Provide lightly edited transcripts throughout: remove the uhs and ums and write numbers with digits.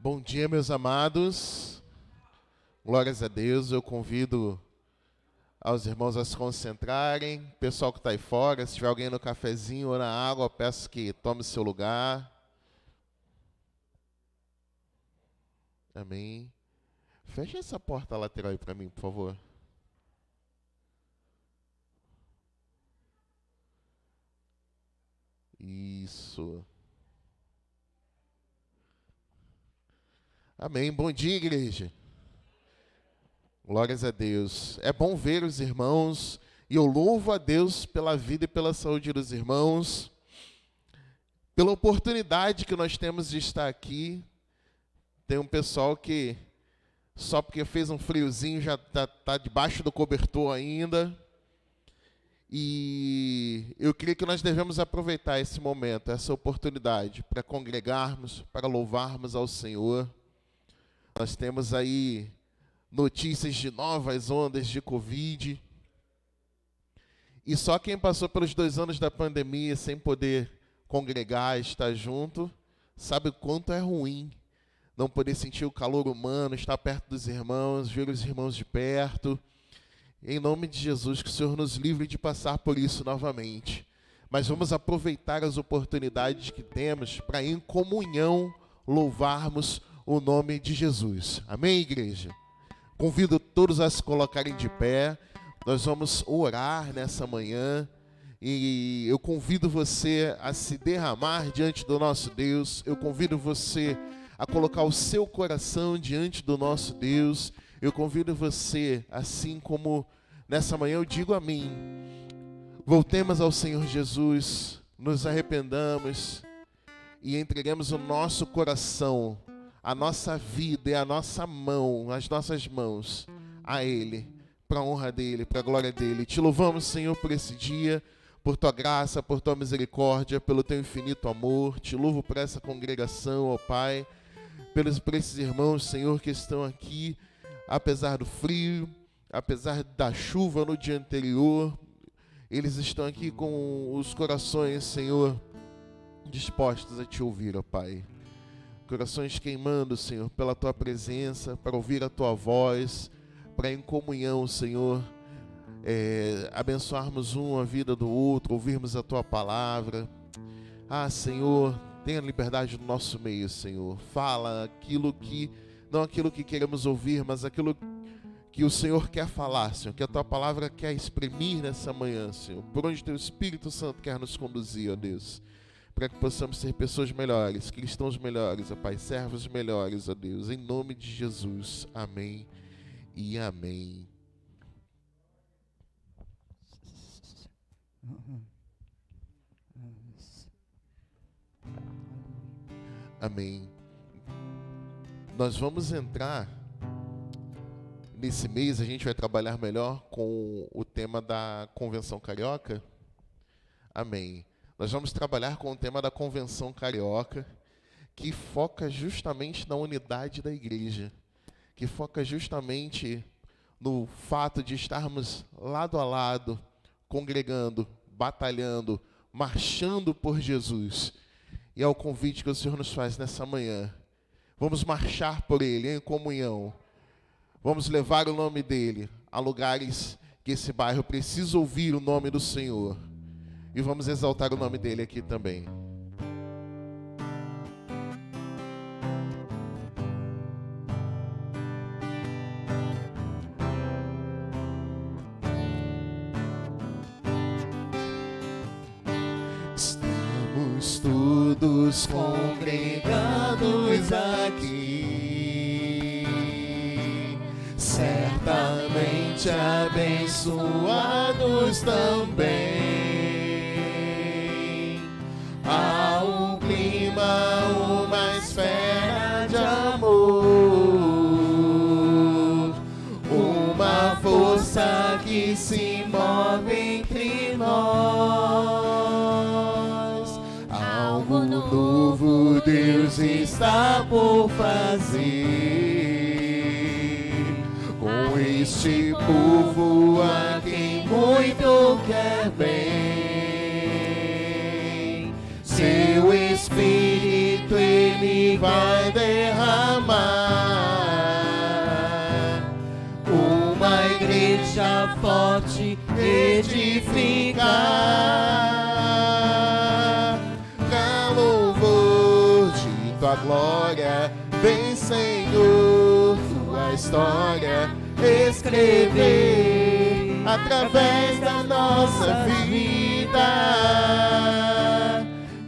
Bom dia, meus amados. Glórias a Deus. Eu convido aos irmãos a se concentrarem. Pessoal que está aí fora, se tiver alguém no cafezinho ou na água, eu peço que tome seu lugar. Amém. Feche essa porta lateral aí para mim, por favor. Isso. Amém. Bom dia, igreja. Glórias a Deus. É bom ver os irmãos e eu louvo a Deus pela vida e pela saúde dos irmãos, pela oportunidade que nós temos de estar aqui. Tem um pessoal que só porque fez um friozinho já tá debaixo do cobertor ainda. E eu creio que nós devemos aproveitar esse momento, essa oportunidade, para congregarmos, para louvarmos ao Senhor. Nós temos aí notícias de novas ondas de Covid. E só quem passou pelos 2 anos da pandemia sem poder congregar, estar junto, sabe o quanto é ruim não poder sentir o calor humano, estar perto dos irmãos, ver os irmãos de perto. Em nome de Jesus, que o Senhor nos livre de passar por isso novamente. Mas vamos aproveitar as oportunidades que temos para, em comunhão, louvarmos o nome de Jesus. Amém, igreja? Convido todos a se colocarem de pé. Nós vamos orar nessa manhã. E eu convido você a se derramar diante do nosso Deus. Eu convido você a colocar o seu coração diante do nosso Deus. Eu convido você, assim como nessa manhã eu digo a mim, voltemos ao Senhor Jesus, nos arrependamos e entreguemos o nosso coração, a nossa vida e a nossa mão, as nossas mãos a Ele, para a honra dEle, para a glória dEle. Te louvamos, Senhor, por esse dia, por Tua graça, por Tua misericórdia, pelo Teu infinito amor. Te louvo por essa congregação, ó Pai, por esses irmãos, Senhor, que estão aqui, apesar do frio, apesar da chuva no dia anterior, eles estão aqui com os corações, Senhor, dispostos a Te ouvir, ó Pai. Corações queimando, Senhor, pela Tua presença, para ouvir a Tua voz, para em comunhão, Senhor, abençoarmos um a vida do outro, ouvirmos a Tua palavra. Ah, Senhor, tenha liberdade no nosso meio, Senhor. Fala não aquilo que queremos ouvir, mas aquilo que o Senhor quer falar, Senhor, que a Tua palavra quer exprimir nessa manhã, Senhor, por onde Teu Espírito Santo quer nos conduzir, ó Deus, para que possamos ser pessoas melhores, cristãos melhores, ó Pai, servos melhores, ó Deus, em nome de Jesus, amém e amém. Amém. Nós vamos entrar nesse mês, a gente vai trabalhar melhor com o tema da Convenção Carioca. Amém. Nós vamos trabalhar com o tema da Convenção Carioca, que foca justamente na unidade da igreja, que foca justamente no fato de estarmos lado a lado, congregando, batalhando, marchando por Jesus. E é o convite que o Senhor nos faz nessa manhã. Vamos marchar por Ele em comunhão. Vamos levar o nome dEle a lugares que esse bairro precisa ouvir o nome do Senhor. E vamos exaltar o nome dEle aqui também. Estamos todos congregados aqui, certamente abençoados também. Há um clima, uma esfera de amor, uma força que se move entre nós. Algo novo Deus está por fazer com este povo a quem muito quer bem. Seu Espírito Ele vai derramar edificar. Pra louvor de tua glória, vem, Senhor, tua história escrever através da nossa vida.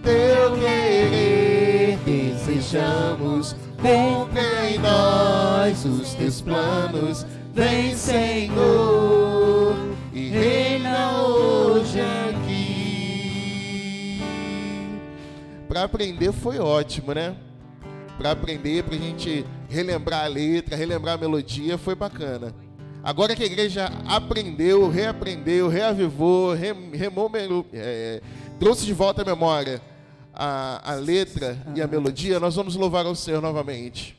Teu querer desejamos, cumpre em nós os teus planos. Vem, Senhor, e reina hoje aqui. Para aprender foi ótimo, né? Para aprender, para a gente relembrar a letra, relembrar a melodia, foi bacana. Agora que a igreja aprendeu, reaprendeu, reavivou, trouxe de volta à memória a letra e a melodia, nós vamos louvar ao Senhor novamente.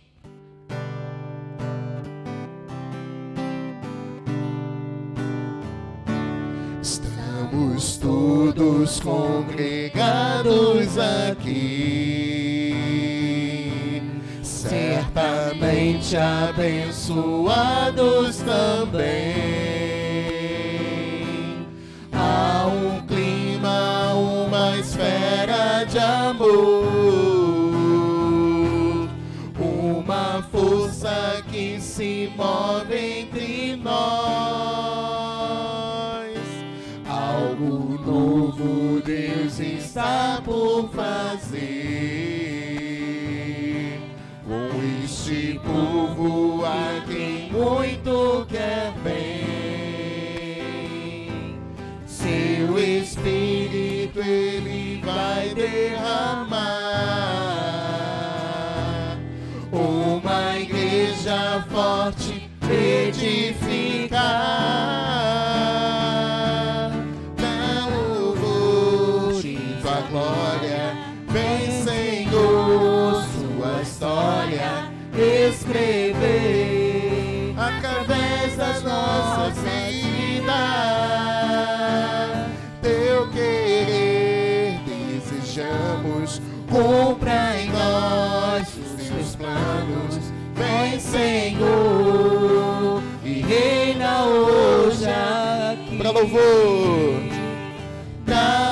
Estamos todos congregados aqui, certamente abençoados também. Há um clima, uma esfera de amor, uma força que se move entre nós. Algo novo Deus está por fazer com este povo a quem muito quer bem. Seu Espírito Ele vai derramar, uma igreja forte edificar. Dá louvor de tua glória, vem, Senhor, sua história escrever através das nossas vidas. Teu querer desejamos, cumpra em nós os teus planos. Vem, Senhor, e reina hoje aqui. Pra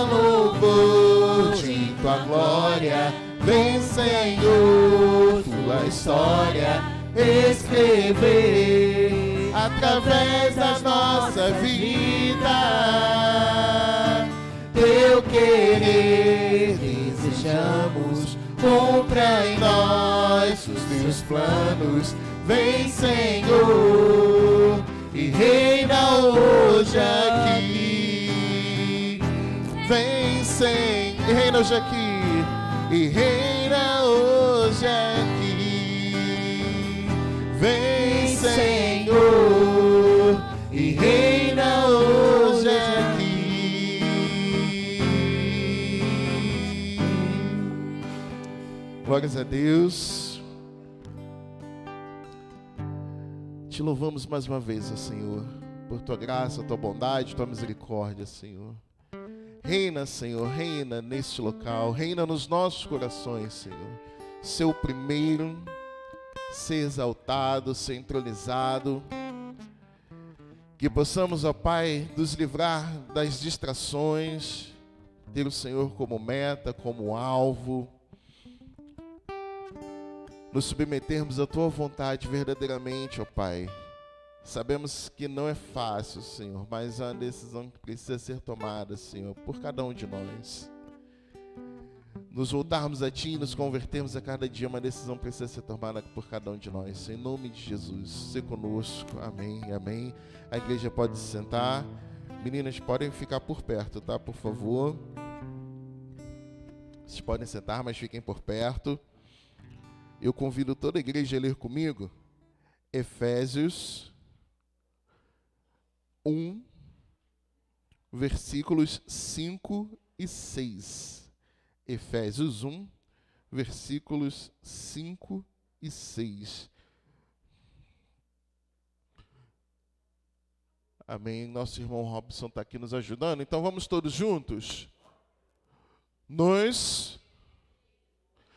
louvor de tua glória, vem, Senhor, tua história escrever através da nossa vida. Teu querer desejamos, cumpra em nós os teus planos. Vem, Senhor, e reina hoje aqui. Vem, Senhor, e reina hoje aqui. E reina hoje aqui. Vem, Senhor, e reina hoje aqui. Glórias a Deus. Te louvamos mais uma vez, Senhor, por tua graça, tua bondade, tua misericórdia, Senhor. Reina, Senhor, reina neste local, reina nos nossos corações, Senhor. Ser o primeiro, ser exaltado, ser entronizado. Que possamos, ó Pai, nos livrar das distrações, ter o Senhor como meta, como alvo. Nos submetermos à tua vontade verdadeiramente, ó Pai. Sabemos que não é fácil, Senhor, mas é uma decisão que precisa ser tomada, Senhor, por cada um de nós. Nos voltarmos a Ti e nos convertermos a cada dia, uma decisão precisa ser tomada por cada um de nós. Em nome de Jesus, se conosco. Amém, amém. A igreja pode se sentar. Meninas, podem ficar por perto, tá? Por favor. Vocês podem sentar, mas fiquem por perto. Eu convido toda a igreja a ler comigo Efésios 1, versículos 5 e 6. Efésios 1, versículos 5 e 6. Amém. Nosso irmão Robson está aqui nos ajudando. Então vamos todos juntos.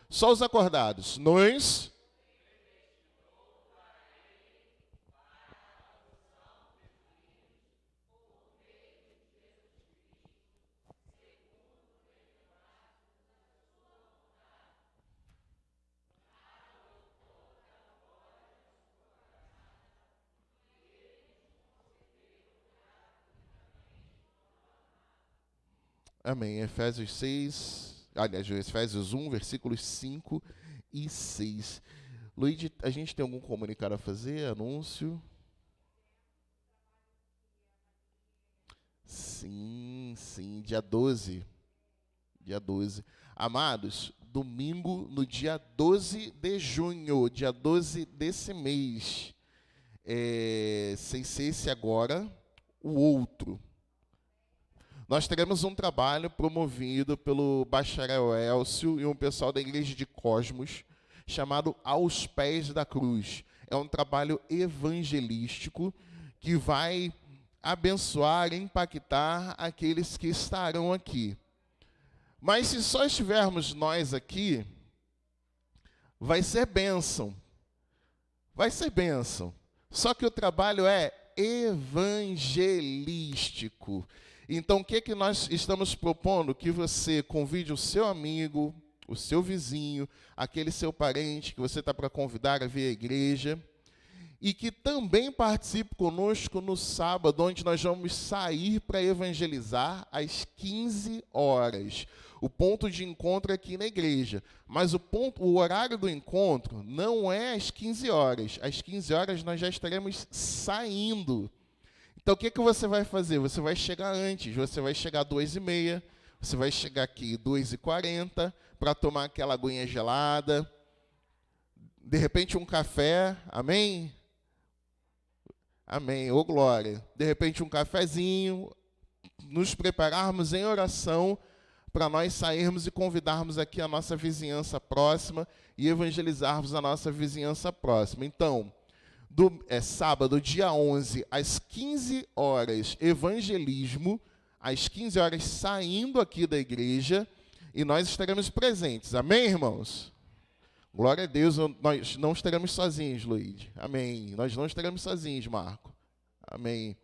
Só os acordados. Amém. Efésios 6, aliás, Efésios 1, versículos 5 e 6. Luíde, a gente tem algum comunicado a fazer? Anúncio? Sim, sim, dia 12. Dia 12. Amados, domingo, no dia 12 de junho, dia 12 desse mês, sem ser esse agora, o outro. Nós teremos um trabalho promovido pelo bacharel Elcio e um pessoal da Igreja de Cosmos, chamado Aos Pés da Cruz. É um trabalho evangelístico que vai abençoar, impactar aqueles que estarão aqui. Mas se só estivermos nós aqui, vai ser bênção. Vai ser bênção. Só que o trabalho é evangelístico. Então, o que nós estamos propondo? Que você convide o seu amigo, o seu vizinho, aquele seu parente que você está para convidar a vir à igreja, e que também participe conosco no sábado, onde nós vamos sair para evangelizar às 15 horas. O ponto de encontro é aqui na igreja, mas o horário do encontro não é às 15 horas. Às 15 horas nós já estaremos saindo. Então, o que você vai fazer? Você vai chegar antes, você vai chegar às 2h30, você vai chegar aqui 2h40 para tomar aquela aguinha gelada, de repente um café, amém? Amém, ô glória. De repente um cafezinho, nos prepararmos em oração para nós sairmos e convidarmos aqui a nossa vizinhança próxima e evangelizarmos a nossa vizinhança próxima. Então, sábado, dia 11, às 15 horas, evangelismo, às 15 horas saindo aqui da igreja, e nós estaremos presentes. Amém, irmãos? Glória a Deus, nós não estaremos sozinhos, Luíde. Amém. Nós não estaremos sozinhos, Marco. Amém.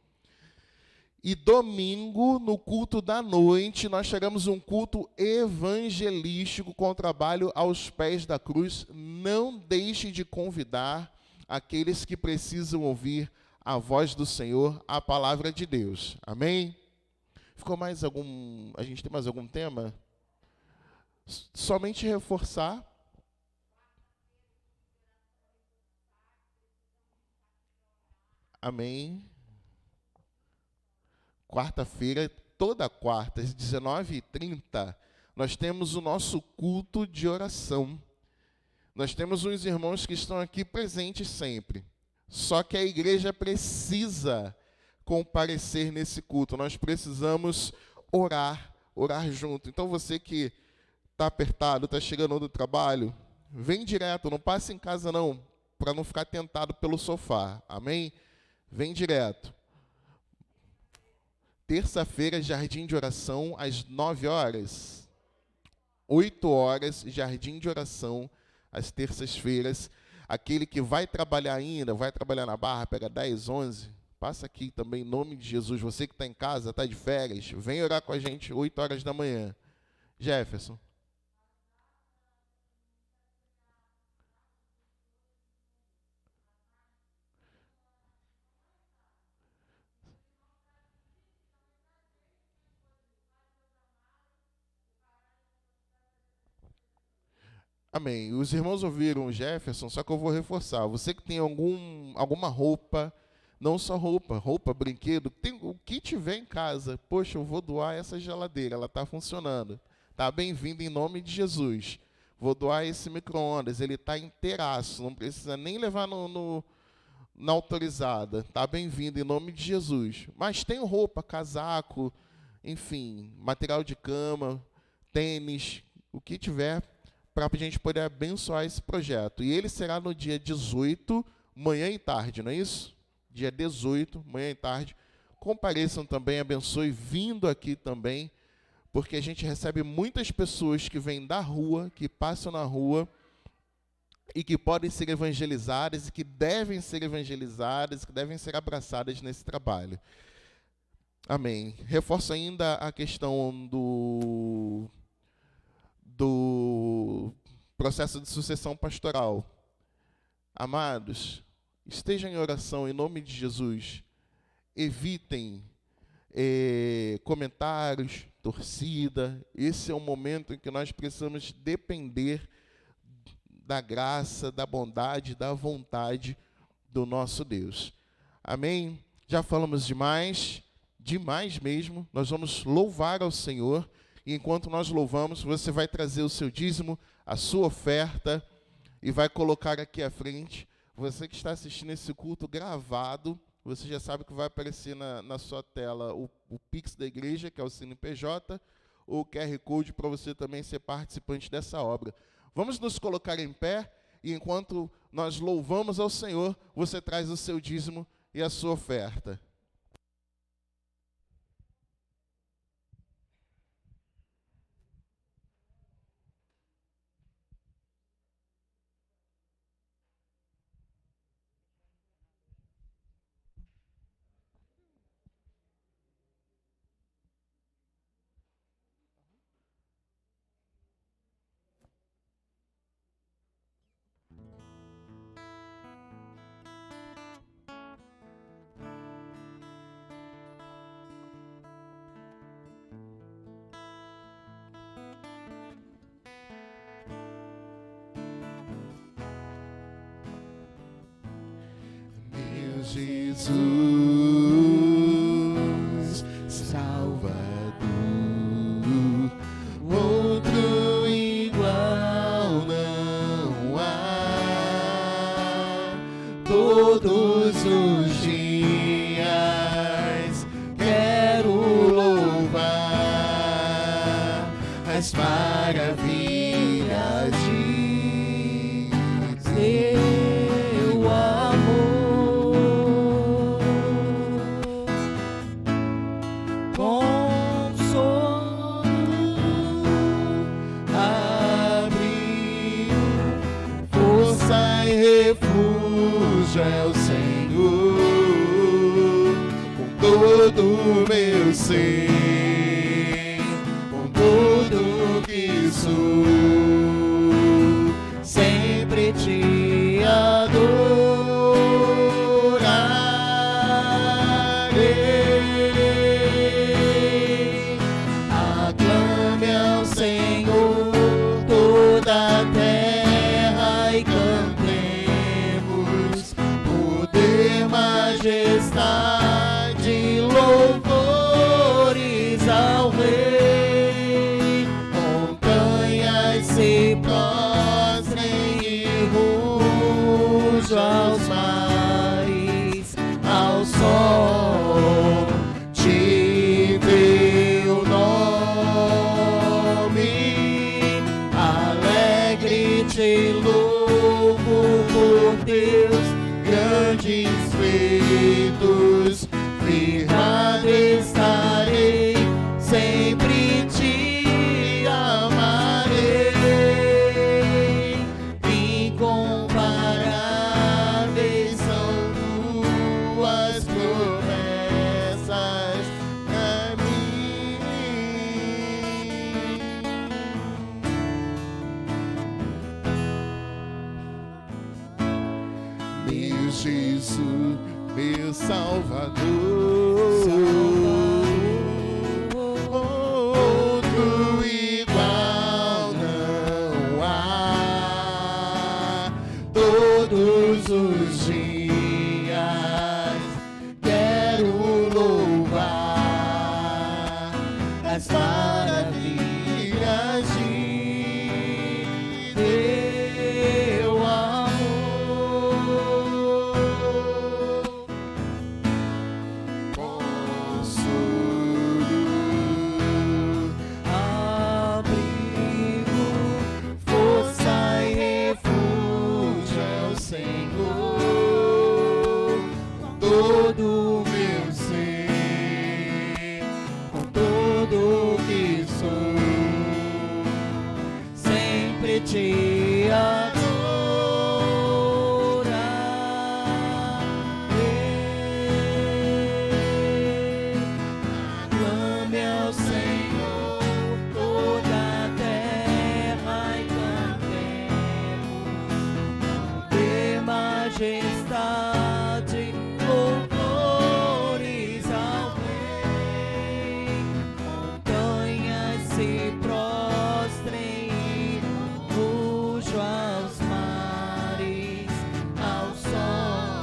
E domingo, no culto da noite, nós teremos um culto evangelístico com trabalho aos pés da cruz. Não deixe de convidar aqueles que precisam ouvir a voz do Senhor, a palavra de Deus. Amém? Ficou mais algum... A gente tem mais algum tema? Somente reforçar. Amém. Quarta-feira, toda quarta, às 19h30, nós temos o nosso culto de oração. Nós temos uns irmãos que estão aqui presentes sempre. Só que a igreja precisa comparecer nesse culto. Nós precisamos orar junto. Então você que está apertado, está chegando do trabalho, vem direto, não passe em casa não, para não ficar tentado pelo sofá. Amém? Vem direto. Terça-feira, jardim de oração, às 9 horas. 8 horas, jardim de oração, às terças-feiras. Aquele que vai trabalhar ainda, vai trabalhar na Barra, pega 10, 11, passa aqui também, em nome de Jesus. Você que está em casa, está de férias, vem orar com a gente, 8 horas da manhã. Jefferson. Amém. Os irmãos ouviram o Jefferson, só que eu vou reforçar. Você que tem alguma roupa, não só roupa, brinquedo, tem, o que tiver em casa, poxa, eu vou doar essa geladeira, ela está funcionando. Tá bem-vindo em nome de Jesus. Vou doar esse micro-ondas, ele está inteiraço, não precisa nem levar na autorizada. Tá bem-vindo em nome de Jesus. Mas tem roupa, casaco, enfim, material de cama, tênis, o que tiver, para a gente poder abençoar esse projeto. E ele será no dia 18, manhã e tarde, não é isso? Dia 18, manhã e tarde. Compareçam também, abençoe, vindo aqui também, porque a gente recebe muitas pessoas que vêm da rua, que passam na rua, e que podem ser evangelizadas, e que devem ser evangelizadas, que devem ser abraçadas nesse trabalho. Amém. Reforço ainda a questão do processo de sucessão pastoral. Amados, estejam em oração em nome de Jesus. Evitem comentários, torcida. Esse é um momento em que nós precisamos depender da graça, da bondade, da vontade do nosso Deus. Amém? Já falamos demais mesmo. Nós vamos louvar ao Senhor. E enquanto nós louvamos, você vai trazer o seu dízimo, a sua oferta, e vai colocar aqui à frente. Você que está assistindo esse culto gravado, você já sabe que vai aparecer na sua tela o Pix da igreja, que é o CNPJ, ou o QR Code para você também ser participante dessa obra. Vamos nos colocar em pé, e enquanto nós louvamos ao Senhor, você traz o seu dízimo e a sua oferta. Jesus, Salvador, outro igual não há. Todos os dias quero louvar as maravilhas de teu amor. É o Senhor, com todo o meu ser, com tudo que sou, sempre te adorarei. Aclame ao Senhor toda a terra e majestade, louvores ao Rei. Montanhas se prostrem e rujam aos mares, ao sol de teu nome. Alegre te louvo por Deus grandes feitos, firmado estarei, sempre te amarei. Incomparáveis são tuas promessas a mim. Meu Jesus, meu Salvador, outro igual não há. Todos os dias quero louvar as maravilhas de teu amor. Todo o meu ser, com todo o que sou, se prostrem e rujo aos mares, ao som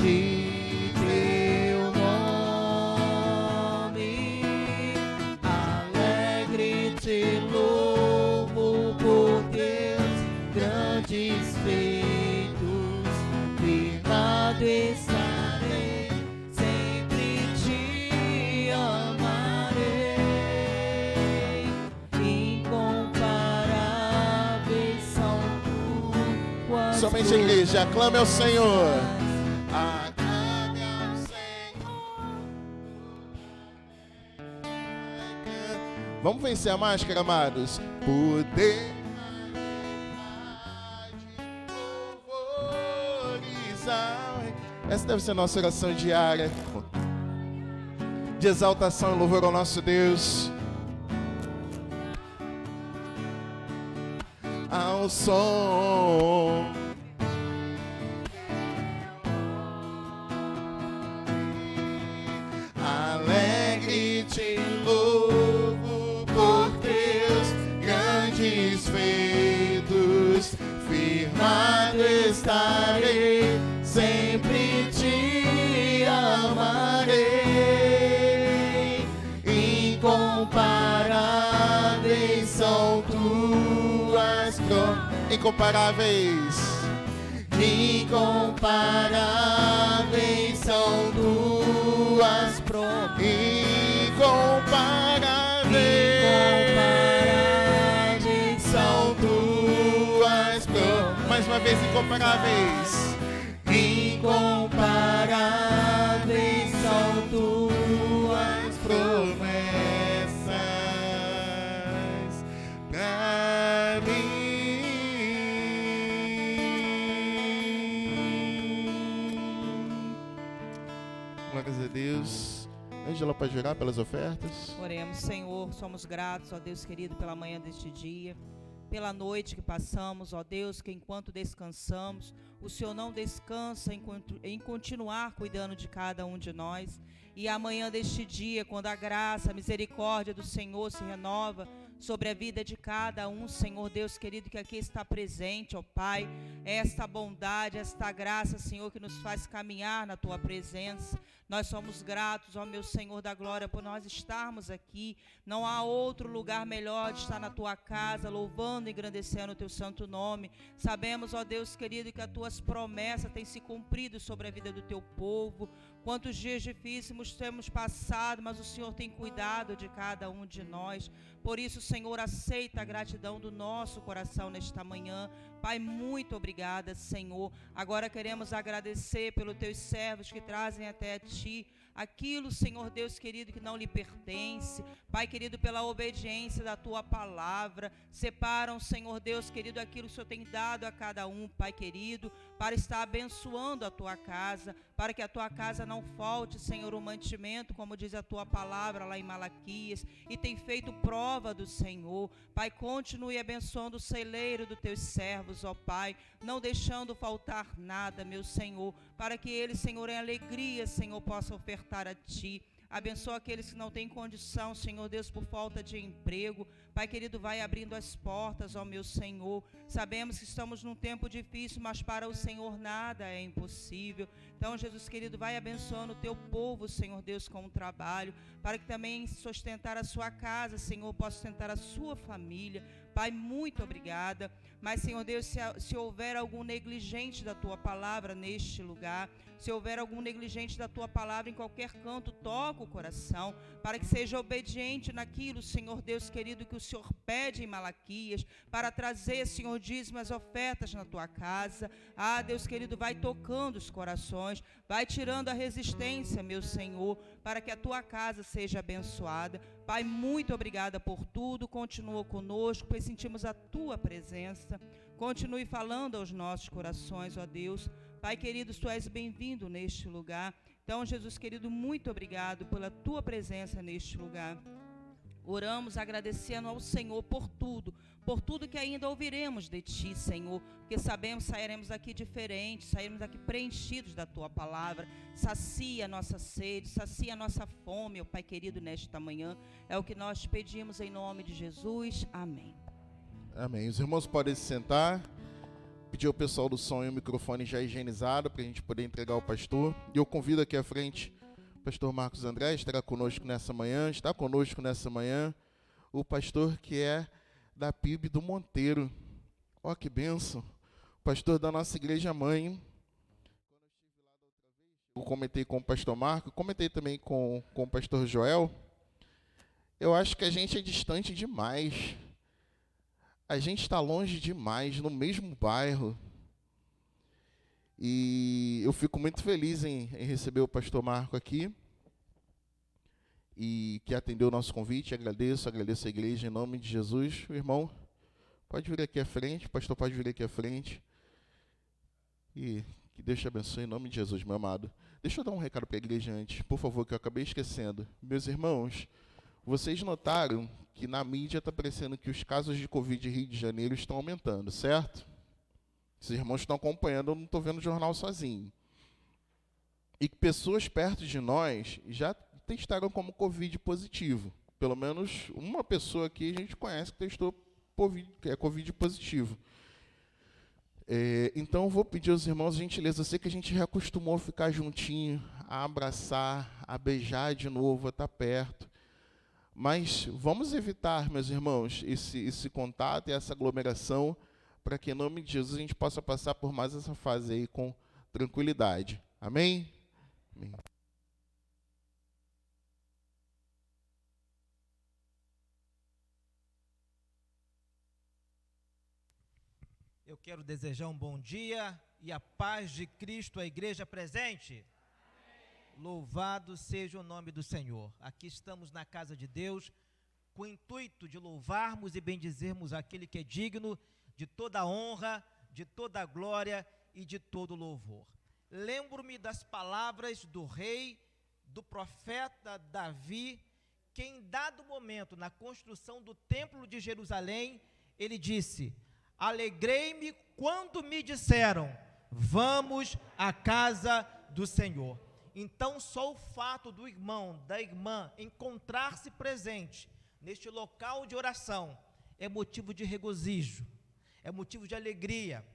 de teu nome. Alegre te louvo por teus grandes feitos, firmado estarei, sempre te amarei. Incomparáveis são tuas. Somente a igreja, aclame ao Senhor. Aclame ao Senhor. Vamos vencer a máscara, amados. Poder, louvores ao Rei. Essa deve ser a nossa oração diária, de exaltação e louvor ao nosso Deus. Ao som alegre te louvo por teus grandes feitos, firmado estarei, sempre te amarei. Incomparáveis são tuas incomparáveis. Incomparáveis são tuas promessas. Incomparáveis são tuas promessas. Mais uma vez, incomparáveis. Incomparáveis são tuas promessas pra mim. Glórias a Deus. Ângela, pode orar pelas ofertas? Oremos, Senhor, somos gratos, ó Deus querido, pela manhã deste dia, pela noite que passamos, ó Deus, que enquanto descansamos, o Senhor não descansa em continuar cuidando de cada um de nós. E amanhã deste dia, quando a graça, a misericórdia do Senhor se renova sobre a vida de cada um, Senhor Deus querido, que aqui está presente, ó Pai, esta bondade, esta graça, Senhor, que nos faz caminhar na Tua presença. Nós somos gratos, ó meu Senhor da glória, por nós estarmos aqui. Não há outro lugar melhor de estar na Tua casa, louvando e engrandecendo o Teu santo nome. Sabemos, ó Deus querido, que as Tuas promessas têm se cumprido sobre a vida do Teu povo. Quantos dias difíceis temos passado, mas o Senhor tem cuidado de cada um de nós. Por isso, Senhor, aceita a gratidão do nosso coração nesta manhã. Pai, muito obrigada, Senhor. Agora queremos agradecer pelos Teus servos que trazem até a Ti aquilo, Senhor Deus querido, que não lhe pertence. Pai querido, pela obediência da Tua palavra, separam, Senhor Deus querido, aquilo que o Senhor tem dado a cada um, Pai querido, para estar abençoando a Tua casa, para que a Tua casa não falte, Senhor, o mantimento, como diz a Tua palavra lá em Malaquias, e tem feito prova do Senhor. Pai, continue abençoando o celeiro dos Teus servos, ó Pai, não deixando faltar nada, meu Senhor, para que eles, Senhor, em alegria, Senhor, possam ofertar a Ti. Abençoa aqueles que não têm condição, Senhor Deus, por falta de emprego. Pai querido, vai abrindo as portas, ó meu Senhor. Sabemos que estamos num tempo difícil, mas para o Senhor nada é impossível. Então, Jesus querido, vai abençoando o Teu povo, Senhor Deus, com o trabalho, para que também sustentar a sua casa, Senhor, possa sustentar a sua família. Pai, muito obrigada. Mas, Senhor Deus, se houver algum negligente da Tua palavra neste lugar, se houver algum negligente da Tua palavra em qualquer canto, toca o coração, para que seja obediente naquilo, Senhor Deus querido, que o Senhor pede em Malaquias, para trazer, Senhor, dízimas ofertas na Tua casa. Ah, Deus querido, vai tocando os corações, vai tirando a resistência, meu Senhor, para que a Tua casa seja abençoada. Pai, muito obrigada por tudo, continua conosco, pois sentimos a Tua presença. Continue falando aos nossos corações, ó Deus. Pai querido, Tu és bem-vindo neste lugar. Então, Jesus querido, muito obrigado pela Tua presença neste lugar. Oramos agradecendo ao Senhor por tudo que ainda ouviremos de Ti, Senhor, porque sabemos que sairemos daqui diferentes, sairemos daqui preenchidos da Tua palavra. Sacia a nossa sede, sacia a nossa fome, ó Pai querido, nesta manhã. É o que nós te pedimos em nome de Jesus. Amém. Amém. Os irmãos podem se sentar. Pedir ao pessoal do som e o microfone já higienizado para a gente poder entregar ao pastor. E eu convido aqui à frente o pastor Marcos André, está conosco nessa manhã, o pastor que é da PIB do Monteiro. Ó, que bênção. O pastor da nossa igreja mãe. Eu comentei com o pastor Marco, comentei também com o pastor Joel. Eu acho que a gente é distante demais. A gente está longe demais, no mesmo bairro. E eu fico muito feliz em receber o pastor Marco aqui. E que atendeu o nosso convite. Agradeço a igreja em nome de Jesus. O irmão pode vir aqui à frente, o pastor pode vir aqui à frente. E que Deus te abençoe em nome de Jesus, meu amado. Deixa eu dar um recado para a igreja antes, por favor, que eu acabei esquecendo. Meus irmãos, vocês notaram que na mídia está parecendo que os casos de Covid em Rio de Janeiro estão aumentando, certo? Os irmãos estão acompanhando, eu não estou vendo o jornal sozinho. E que pessoas perto de nós já testaram como Covid positivo. Pelo menos uma pessoa aqui a gente conhece que testou que é Covid positivo. Então eu vou pedir aos irmãos, gentileza, eu sei que a gente reacostumou a ficar juntinho, a abraçar, a beijar de novo, a estar perto. Mas vamos evitar, meus irmãos, esse contato e essa aglomeração, para que em nome de Jesus a gente possa passar por mais essa fase aí com tranquilidade. Amém? Amém. Eu quero desejar um bom dia e a paz de Cristo à igreja presente. Amém. Louvado seja o nome do Senhor. Aqui estamos na casa de Deus com o intuito de louvarmos e bendizermos aquele que é digno de toda honra, de toda glória e de todo louvor. Lembro-me das palavras do rei, do profeta Davi, que em dado momento, na construção do templo de Jerusalém, ele disse: alegrei-me quando me disseram, vamos à casa do Senhor. Então, só o fato do irmão, da irmã, encontrar-se presente neste local de oração, é motivo de regozijo, é motivo de alegria,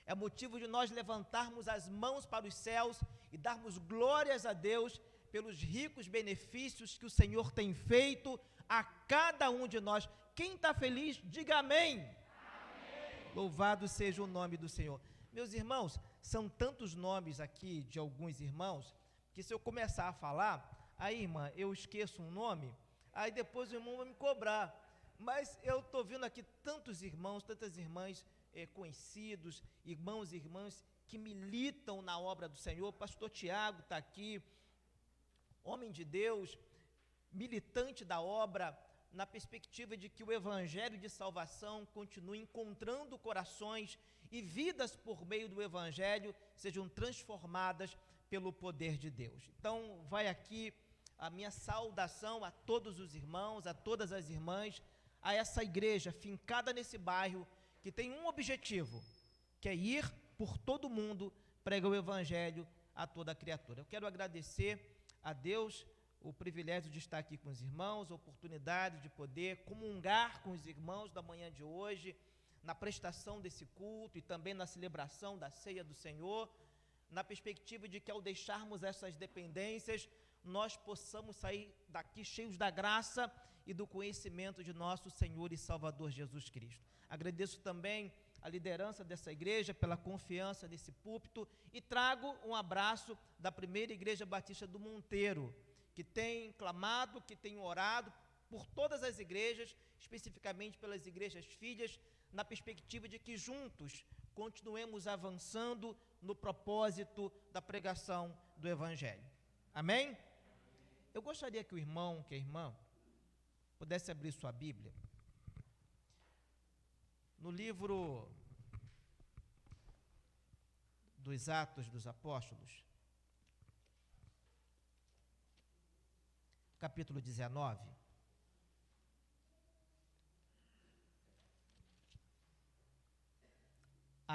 é motivo de nós levantarmos as mãos para os céus e darmos glórias a Deus pelos ricos benefícios que o Senhor tem feito a cada um de nós. Quem está feliz, diga amém. Amém. Louvado seja o nome do Senhor. Meus irmãos, são tantos nomes aqui de alguns irmãos, que se eu começar a falar, aí, irmã, eu esqueço um nome, aí depois o irmão vai me cobrar. Mas eu estou vendo aqui tantos irmãos, tantas irmãs conhecidos, irmãos e irmãs que militam na obra do Senhor. Pastor Tiago está aqui, homem de Deus, militante da obra, na perspectiva de que o evangelho de salvação continue encontrando corações e vidas por meio do evangelho sejam transformadas pelo poder de Deus. Então, vai aqui a minha saudação a todos os irmãos, a todas as irmãs, a essa igreja fincada nesse bairro, que tem um objetivo, que é ir por todo mundo, pregar o evangelho a toda criatura. Eu quero agradecer a Deus o privilégio de estar aqui com os irmãos, a oportunidade de poder comungar com os irmãos da manhã de hoje, na prestação desse culto e também na celebração da ceia do Senhor, na perspectiva de que ao deixarmos essas dependências, nós possamos sair daqui cheios da graça e do conhecimento de nosso Senhor e Salvador Jesus Cristo. Agradeço também a liderança dessa igreja pela confiança nesse púlpito e trago um abraço da primeira Igreja Batista do Monteiro, que tem clamado, que tem orado por todas as igrejas, especificamente pelas igrejas filhas, na perspectiva de que juntos continuemos avançando no propósito da pregação do Evangelho. Amém? Eu gostaria que o irmão, que a irmã, pudesse abrir sua Bíblia no livro dos Atos dos Apóstolos, capítulo 19.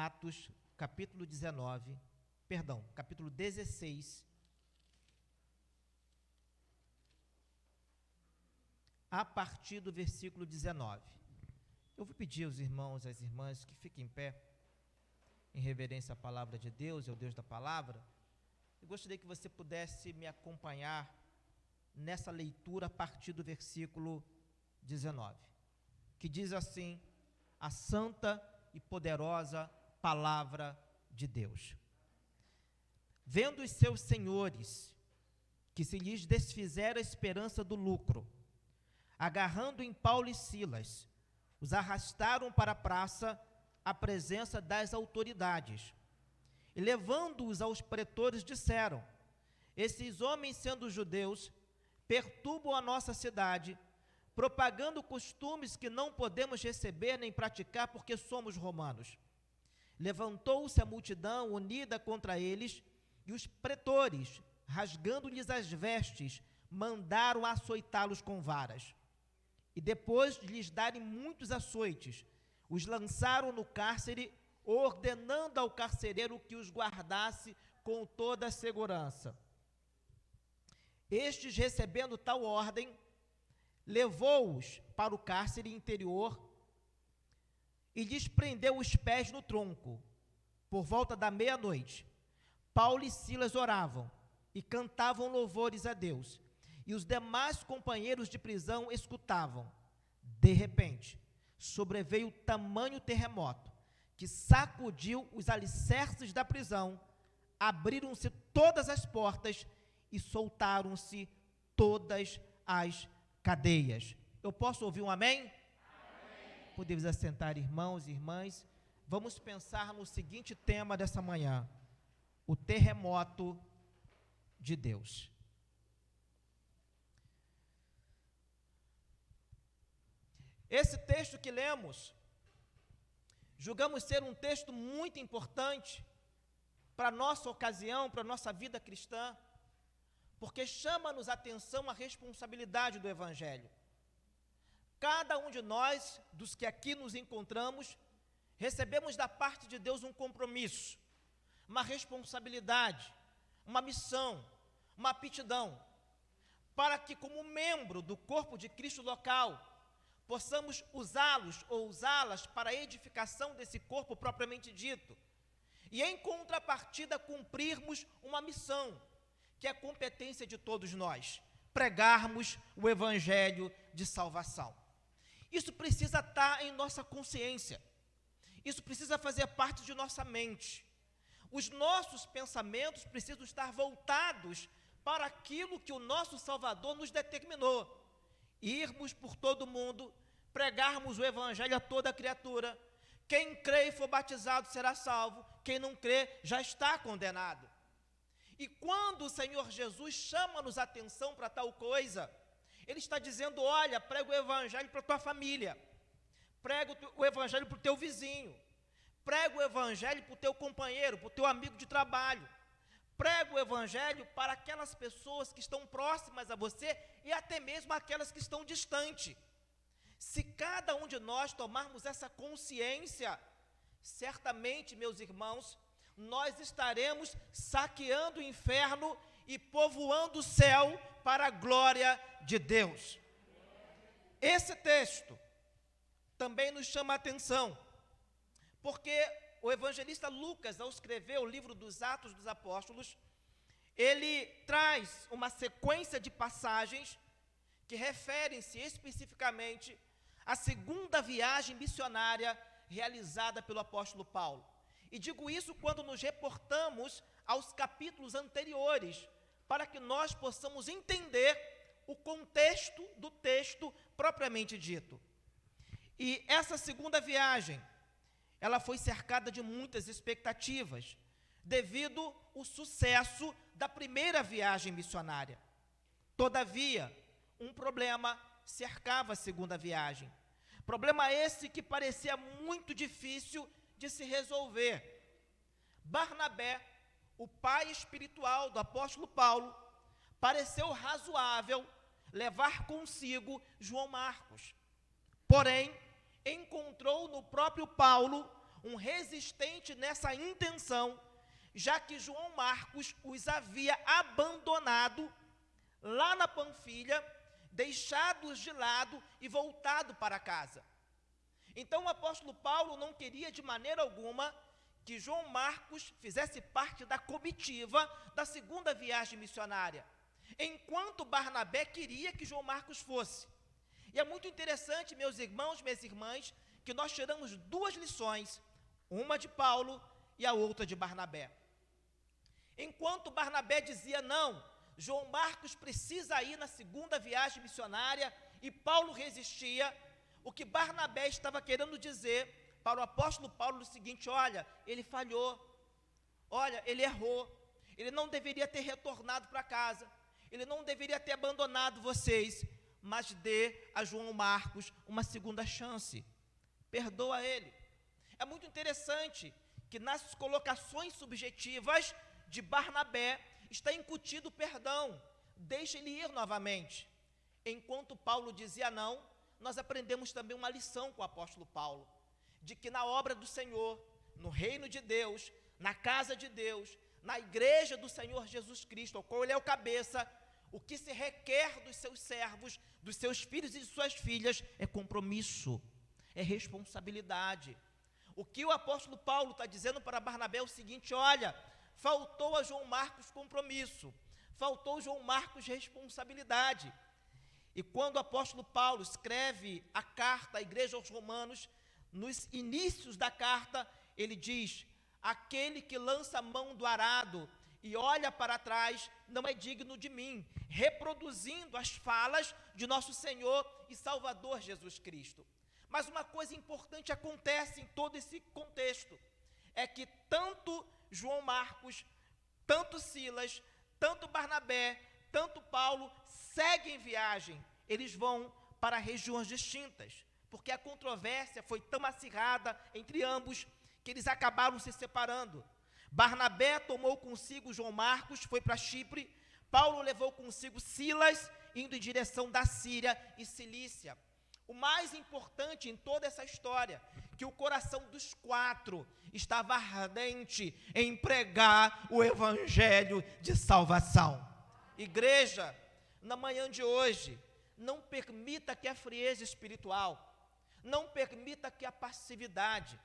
Atos, capítulo 16, a partir do versículo 19. Eu vou pedir aos irmãos e às irmãs que fiquem em pé, em reverência à palavra de Deus e ao Deus da palavra. Eu gostaria que você pudesse me acompanhar nessa leitura a partir do versículo 19, que diz assim: a santa e poderosa palavra de Deus. Vendo os seus senhores que se lhes desfizera a esperança do lucro, agarrando em Paulo e Silas, os arrastaram para a praça à presença das autoridades. E levando-os aos pretores, disseram: esses homens, sendo judeus, perturbam a nossa cidade, propagando costumes que não podemos receber nem praticar porque somos romanos. Levantou-se a multidão unida contra eles, e os pretores, rasgando-lhes as vestes, mandaram açoitá-los com varas. E depois de lhes darem muitos açoites, os lançaram no cárcere, ordenando ao carcereiro que os guardasse com toda a segurança. Estes, recebendo tal ordem, levou-os para o cárcere interior e lhes prendeu os pés no tronco. Por volta da meia-noite, Paulo e Silas oravam e cantavam louvores a Deus, e os demais companheiros de prisão escutavam. De repente, sobreveio tamanho terremoto, que sacudiu os alicerces da prisão, abriram-se todas as portas e soltaram-se todas as cadeias. Eu posso ouvir um amém? Amém. Podemos assentar, irmãos e irmãs. Vamos pensar no seguinte tema dessa manhã: o terremoto de Deus. Esse texto que lemos, julgamos ser um texto muito importante para a nossa ocasião, para a nossa vida cristã, porque chama-nos a atenção a responsabilidade do Evangelho. Cada um de nós, dos que aqui nos encontramos, recebemos da parte de Deus um compromisso, uma responsabilidade, uma missão, uma aptidão, para que, como membro do corpo de Cristo local, possamos usá-los ou usá-las para a edificação desse corpo propriamente dito, e em contrapartida cumprirmos uma missão, que é a competência de todos nós, pregarmos o Evangelho de salvação. Isso precisa estar em nossa consciência, isso precisa fazer parte de nossa mente. Os nossos pensamentos precisam estar voltados para aquilo que o nosso Salvador nos determinou: irmos por todo o mundo, pregarmos o Evangelho a toda criatura. Quem crê e for batizado será salvo, quem não crê já está condenado. E quando o Senhor Jesus chama-nos a atenção para tal coisa, Ele está dizendo: olha, prega o Evangelho para a tua família, prega o Evangelho para o teu vizinho, prega o Evangelho para o teu companheiro, para o teu amigo de trabalho, prega o Evangelho para aquelas pessoas que estão próximas a você e até mesmo aquelas que estão distantes. Se cada um de nós tomarmos essa consciência, certamente, meus irmãos, nós estaremos saqueando o inferno e povoando o céu para a glória de Deus. Esse texto também nos chama a atenção, porque o evangelista Lucas, ao escrever o livro dos Atos dos Apóstolos, ele traz uma sequência de passagens que referem-se especificamente à segunda viagem missionária realizada pelo apóstolo Paulo. E digo isso quando nos reportamos aos capítulos anteriores, para que nós possamos entender o contexto do texto propriamente dito. E essa segunda viagem, ela foi cercada de muitas expectativas, devido ao sucesso da primeira viagem missionária. Todavia, um problema cercava a segunda viagem. Problema esse que parecia muito difícil de se resolver. Barnabé, o pai espiritual do apóstolo Paulo, pareceu razoável levar consigo João Marcos. Porém, encontrou no próprio Paulo um resistente nessa intenção, já que João Marcos os havia abandonado lá na Panfilha, deixados de lado e voltado para casa. Então o apóstolo Paulo não queria de maneira alguma que João Marcos fizesse parte da comitiva da segunda viagem missionária, enquanto Barnabé queria que João Marcos fosse. E é muito interessante, meus irmãos, minhas irmãs, que nós tiramos duas lições, uma de Paulo e a outra de Barnabé. Enquanto Barnabé dizia não, João Marcos precisa ir na segunda viagem missionária, e Paulo resistia, o que Barnabé estava querendo dizer para o apóstolo Paulo é o seguinte: olha, ele falhou, olha, ele errou, ele não deveria ter retornado para casa, ele não deveria ter abandonado vocês, mas dê a João Marcos uma segunda chance, perdoa ele. É muito interessante que nas colocações subjetivas de Barnabé está incutido o perdão, deixa ele ir novamente. Enquanto Paulo dizia não, nós aprendemos também uma lição com o apóstolo Paulo, de que na obra do Senhor, no reino de Deus, na casa de Deus, na igreja do Senhor Jesus Cristo, ao qual ele é o cabeça, o que se requer dos seus servos, dos seus filhos e de suas filhas, é compromisso, é responsabilidade. O que o apóstolo Paulo está dizendo para Barnabé é o seguinte: olha, faltou a João Marcos compromisso, faltou a João Marcos responsabilidade. E quando o apóstolo Paulo escreve a carta à igreja aos Romanos, nos inícios da carta, ele diz: aquele que lança a mão do arado e olha para trás não é digno de mim, reproduzindo as falas de nosso Senhor e Salvador Jesus Cristo. Mas uma coisa importante acontece em todo esse contexto, é que tanto João Marcos, tanto Silas, tanto Barnabé, tanto Paulo seguem viagem. Eles vão para regiões distintas, porque a controvérsia foi tão acirrada entre ambos que eles acabaram se separando. Barnabé tomou consigo João Marcos, foi para Chipre. Paulo levou consigo Silas, indo em direção da Síria e Cilícia. O mais importante em toda essa história, que o coração dos quatro estava ardente em pregar o evangelho de salvação. Igreja, na manhã de hoje, não permita que a frieza espiritual, não permita que a passividade,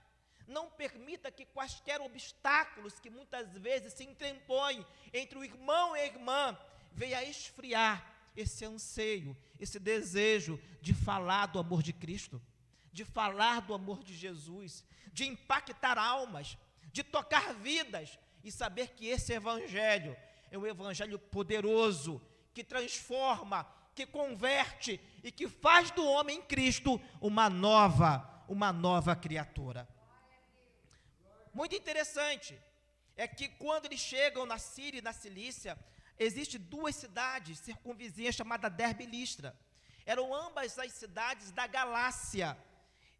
não permita que quaisquer obstáculos que muitas vezes se interpõem entre o irmão e a irmã, venha esfriar esse anseio, esse desejo de falar do amor de Cristo, de falar do amor de Jesus, de impactar almas, de tocar vidas e saber que esse evangelho é um evangelho poderoso, que transforma, que converte e que faz do homem em Cristo uma nova criatura. Muito interessante é que quando eles chegam na Síria e na Cilícia, existem duas cidades circunvizinhas chamadas Derbe e Listra. Eram ambas as cidades da Galácia.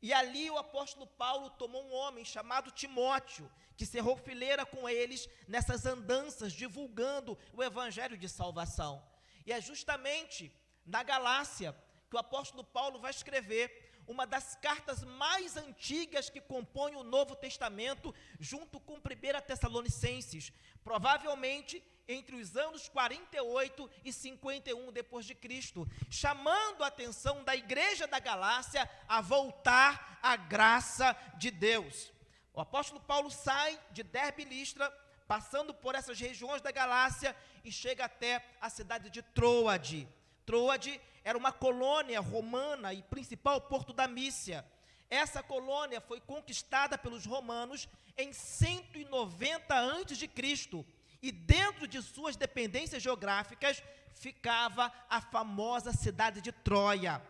E ali o apóstolo Paulo tomou um homem chamado Timóteo, que cerrou fileira com eles nessas andanças, divulgando o evangelho de salvação. E é justamente na Galácia que o apóstolo Paulo vai escrever uma das cartas mais antigas que compõem o Novo Testamento, junto com 1 Tessalonicenses, provavelmente entre os anos 48 e 51 depois de Cristo, chamando a atenção da igreja da Galácia a voltar à graça de Deus. O apóstolo Paulo sai de Derbe e Listra, passando por essas regiões da Galácia e chega até a cidade de Troade. Troade era uma colônia romana e principal porto da Mícia. Essa colônia foi conquistada pelos romanos em 190 a.C., e dentro de suas dependências geográficas ficava a famosa cidade de Troia.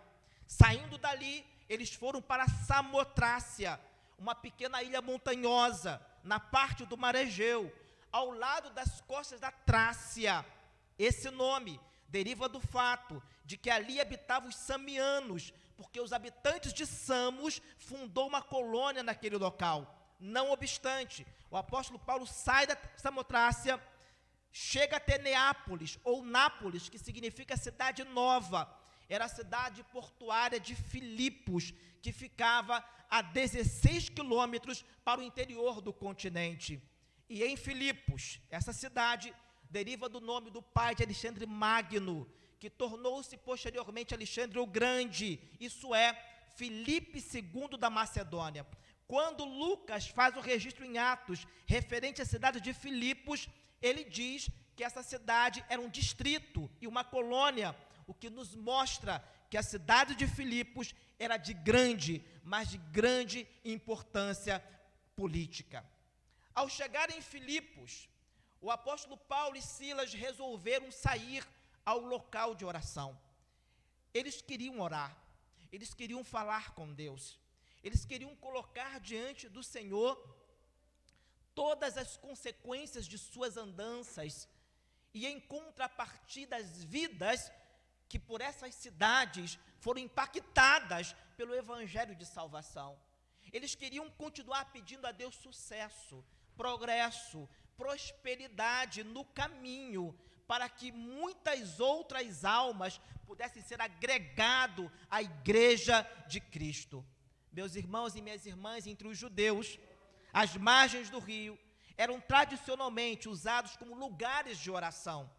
Saindo dali, eles foram para Samotrácia, uma pequena ilha montanhosa na parte do Mar Egeu, ao lado das costas da Trácia. Esse nome deriva do fato de que ali habitavam os samianos, porque os habitantes de Samos fundou uma colônia naquele local. Não obstante, o apóstolo Paulo sai da Samotrácia, chega até Neápolis, ou Nápoles, que significa cidade nova. era a cidade portuária de Filipos, que ficava a 16 quilômetros para o interior do continente. E em Filipos, essa cidade deriva do nome do pai de Alexandre Magno, que tornou-se posteriormente Alexandre o Grande, isso é, Filipe II da Macedônia. Quando Lucas faz o registro em Atos referente à cidade de Filipos, ele diz que essa cidade era um distrito e uma colônia, o que nos mostra que a cidade de Filipos era de grande, mas de grande importância política. Ao chegar em Filipos, o apóstolo Paulo e Silas resolveram sair ao local de oração. Eles queriam orar, eles queriam falar com Deus, eles queriam colocar diante do Senhor todas as consequências de suas andanças e em contrapartida as vidas que por essas cidades foram impactadas pelo evangelho de salvação. Eles queriam continuar pedindo a Deus sucesso, progresso, prosperidade no caminho, para que muitas outras almas pudessem ser agregadas à igreja de Cristo. Meus irmãos e minhas irmãs, entre os judeus, as margens do rio eram tradicionalmente usados como lugares de oração.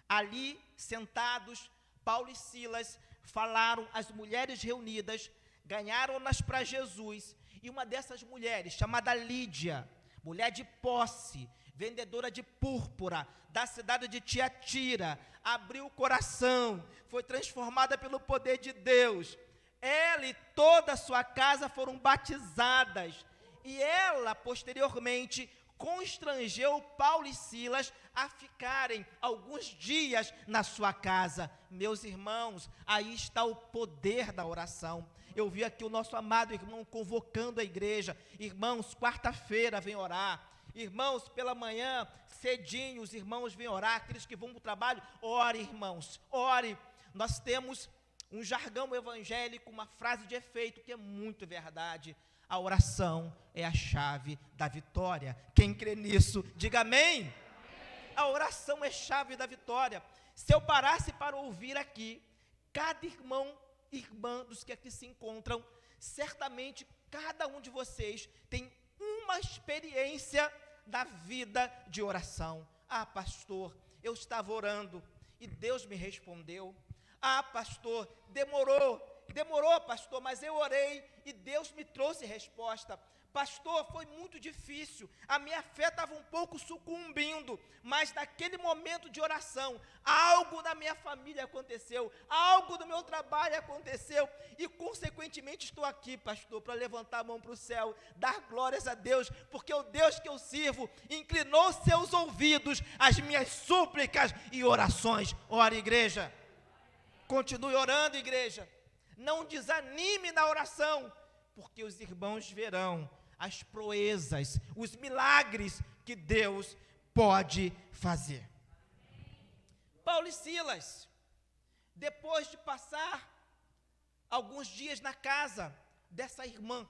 Ali, sentados, Paulo e Silas falaram às mulheres reunidas, ganharam-nas para Jesus, e uma dessas mulheres, chamada Lídia, mulher de posse, vendedora de púrpura, da cidade de Tiatira, abriu o coração, foi transformada pelo poder de Deus. Ela e toda a sua casa foram batizadas, e ela, posteriormente, constrangeu Paulo e Silas a ficarem alguns dias na sua casa. Meus irmãos, aí está o poder da oração. Eu vi aqui o nosso amado irmão convocando a igreja. Irmãos, quarta-feira vem orar. Irmãos, pela manhã, cedinho, os irmãos vêm orar. Aqueles que vão para o trabalho, ore, irmãos, ore. Nós temos um jargão evangélico, uma frase de efeito que é muito verdade. A oração é a chave da vitória. Quem crê nisso, diga amém. Amém. A oração é chave da vitória. Se eu parasse para ouvir aqui, cada irmão e irmã dos que aqui se encontram, certamente cada um de vocês tem uma experiência da vida de oração. Ah, pastor, eu estava orando e Deus me respondeu. Ah, pastor, demorou, pastor, mas eu orei e Deus me trouxe resposta. Pastor, foi muito difícil, a minha fé estava um pouco sucumbindo, mas naquele momento de oração, algo na minha família aconteceu, algo no meu trabalho aconteceu, e consequentemente estou aqui, pastor, para levantar a mão para o céu, dar glórias a Deus, porque o Deus que eu sirvo inclinou seus ouvidos às minhas súplicas e orações. Ora, igreja, continue orando, igreja, não desanime na oração, porque os irmãos verão as proezas, os milagres que Deus pode fazer. Paulo e Silas, depois de passar alguns dias na casa dessa irmã,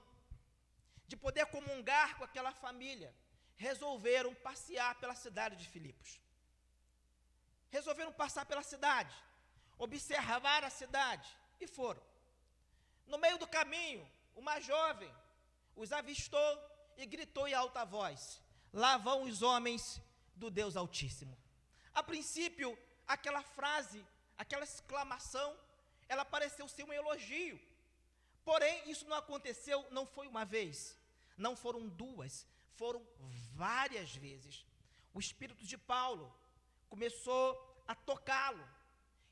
de poder comungar com aquela família, resolveram passear pela cidade de Filipos. Resolveram passar pela cidade, observar a cidade, e foram. No meio do caminho, uma jovem os avistou e gritou em alta voz: lá vão os homens do Deus Altíssimo. A princípio, aquela frase, aquela exclamação, ela pareceu ser um elogio. Porém, isso não aconteceu, não foi uma vez, não foram duas, foram várias vezes. O Espírito de Paulo começou a tocá-lo,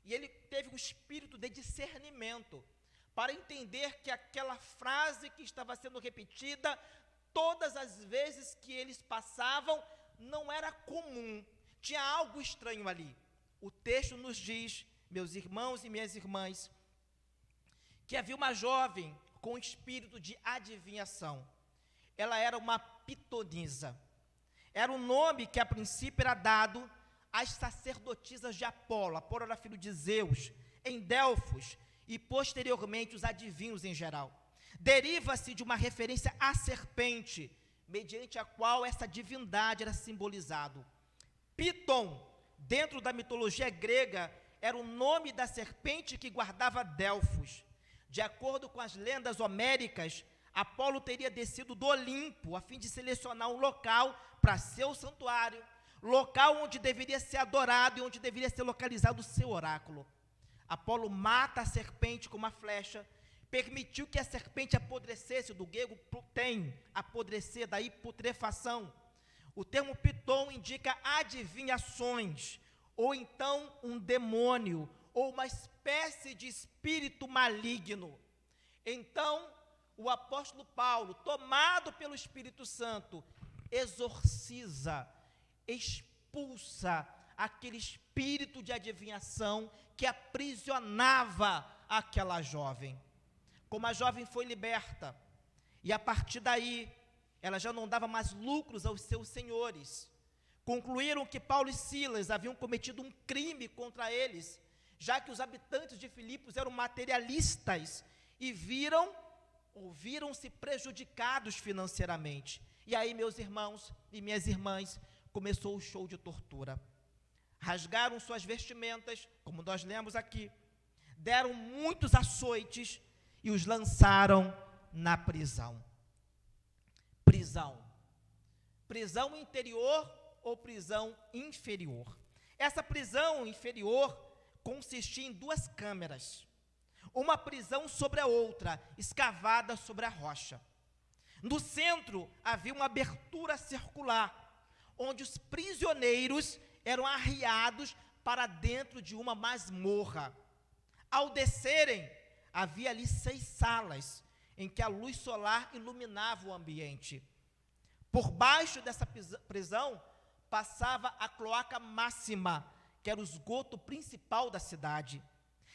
e ele teve um espírito de discernimento, para entender que aquela frase que estava sendo repetida, todas as vezes que eles passavam, não era comum, tinha algo estranho ali. O texto nos diz, meus irmãos e minhas irmãs, que havia uma jovem com espírito de adivinhação. Ela era uma pitonisa. Era o nome que a princípio era dado às sacerdotisas de Apolo. Apolo era filho de Zeus, em Delfos, e posteriormente os adivinhos em geral. Deriva-se de uma referência à serpente, mediante a qual essa divindade era simbolizado. Piton, dentro da mitologia grega, era o nome da serpente que guardava Delfos. De acordo com as lendas homéricas, Apolo teria descido do Olimpo a fim de selecionar um local para seu santuário, local onde deveria ser adorado e onde deveria ser localizado o seu oráculo. Apolo mata a serpente com uma flecha, permitiu que a serpente apodrecesse, do grego plutem, apodrecer, daí putrefação. O termo piton indica adivinhações, ou então um demônio, ou uma espécie de espírito maligno. Então, o apóstolo Paulo, tomado pelo Espírito Santo, exorciza, expulsa aquele espírito de adivinhação que aprisionava aquela jovem. Como a jovem foi liberta, e a partir daí, ela já não dava mais lucros aos seus senhores, concluíram que Paulo e Silas haviam cometido um crime contra eles, já que os habitantes de Filipos eram materialistas e viram-se prejudicados financeiramente. E aí, meus irmãos e minhas irmãs, começou o show de tortura. Rasgaram suas vestimentas, como nós lemos aqui, deram muitos açoites e os lançaram na prisão. Prisão interior ou prisão inferior? Essa prisão inferior consistia em 2 câmeras, uma prisão sobre a outra, escavada sobre a rocha. No centro havia uma abertura circular, onde os prisioneiros eram arriados para dentro de uma masmorra. Ao descerem, havia ali 6 salas, em que a luz solar iluminava o ambiente. Por baixo dessa prisão, passava a cloaca máxima, que era o esgoto principal da cidade.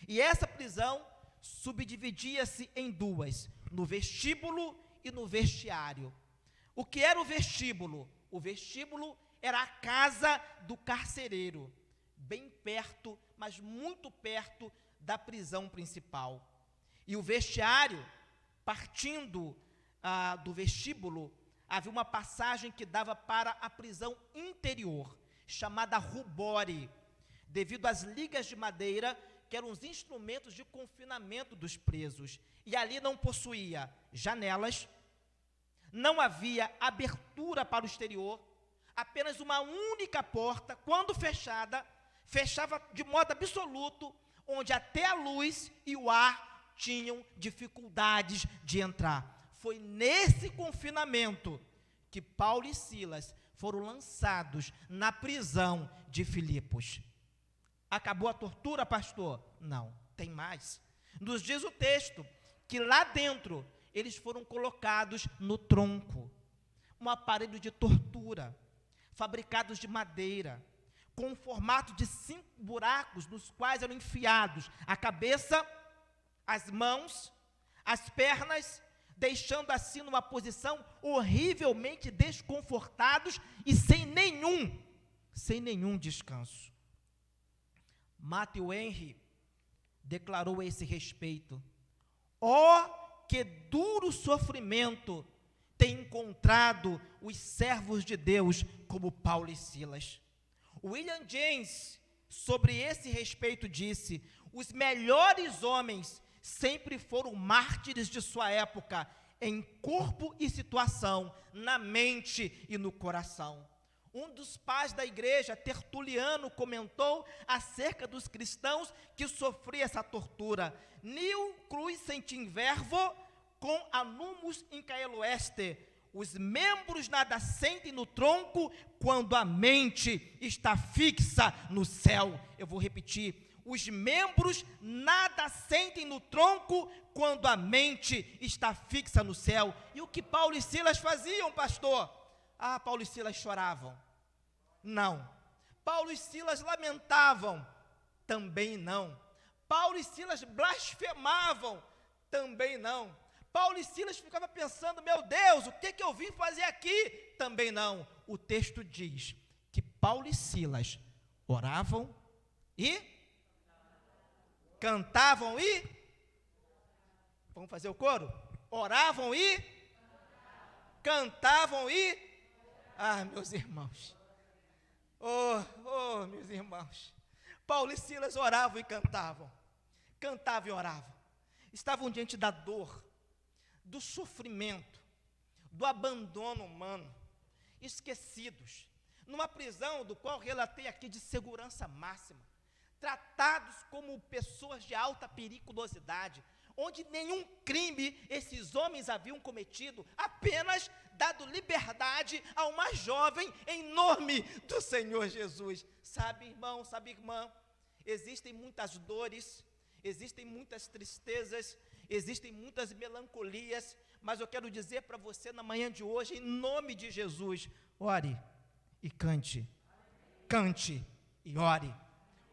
E essa prisão subdividia-se em 2, no vestíbulo e no vestiário. O que era o vestíbulo? O vestíbulo era a casa do carcereiro, bem perto, mas muito perto da prisão principal. E o vestiário, partindo do vestíbulo, havia uma passagem que dava para a prisão interior, chamada rubore, devido às ligas de madeira, que eram os instrumentos de confinamento dos presos. E ali não possuía janelas, não havia abertura para o exterior, apenas uma única porta, quando fechada, fechava de modo absoluto, onde até a luz e o ar tinham dificuldades de entrar. Foi nesse confinamento que Paulo e Silas foram lançados na prisão de Filipos. Acabou a tortura, pastor? Não, tem mais. Nos diz o texto que lá dentro eles foram colocados no tronco, um aparelho de tortura, fabricados de madeira, com um formato de 5 buracos, nos quais eram enfiados a cabeça, as mãos, as pernas, deixando assim numa posição horrivelmente desconfortados e sem nenhum descanso. Matthew Henry declarou a esse respeito: ó, que duro sofrimento tem encontrado os servos de Deus como Paulo e Silas. William James, sobre esse respeito, disse: os melhores homens sempre foram mártires de sua época, em corpo e situação, na mente e no coração. Um dos pais da igreja, Tertuliano, comentou acerca dos cristãos que sofriam essa tortura: nil cruisent in verbo com anumus in caelo este. Os membros nada sentem no tronco quando a mente está fixa no céu. Eu vou repetir: os membros nada sentem no tronco quando a mente está fixa no céu. E o que Paulo e Silas faziam, pastor? Paulo e Silas choravam? Não. Paulo e Silas lamentavam? Também não. Paulo e Silas blasfemavam? Também não. Paulo e Silas ficavam pensando: meu Deus, o que eu vim fazer aqui? Também não. O texto diz que Paulo e Silas oravam e cantavam e... Vamos fazer o coro? Oravam e cantavam e... meus irmãos. Meus irmãos. Paulo e Silas oravam e cantavam. Cantavam e oravam. Estavam diante da dor, do sofrimento, do abandono humano, esquecidos, numa prisão do qual relatei aqui de segurança máxima, tratados como pessoas de alta periculosidade, onde nenhum crime esses homens haviam cometido, apenas dado liberdade a uma jovem em nome do Senhor Jesus. Sabe, irmão, sabe, irmã, existem muitas dores, existem muitas tristezas, existem muitas melancolias, mas eu quero dizer para você na manhã de hoje, em nome de Jesus, ore e cante, cante e ore,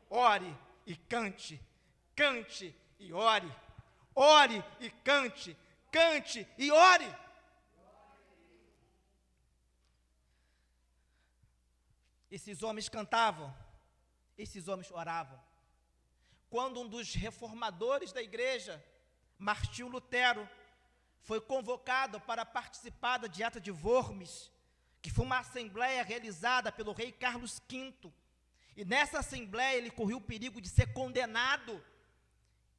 ore e cante, cante e ore, ore e cante, cante e ore. Esses homens cantavam, esses homens oravam. Quando um dos reformadores da igreja, Martinho Lutero, foi convocado para participar da Dieta de Worms, que foi uma assembleia realizada pelo rei Carlos V, e nessa assembleia ele correu o perigo de ser condenado.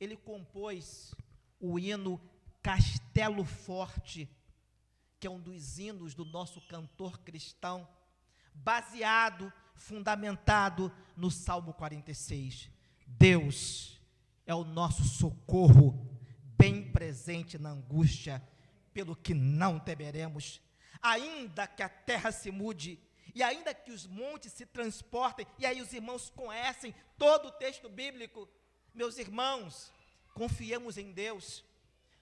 Ele compôs o hino Castelo Forte, que é um dos hinos do nosso cantor cristão, baseado, fundamentado no Salmo 46. Deus é o nosso socorro, bem presente na angústia, pelo que não temeremos. Ainda que a terra se mude, e ainda que os montes se transportem, e aí os irmãos conhecem todo o texto bíblico. Meus irmãos, confiemos em Deus.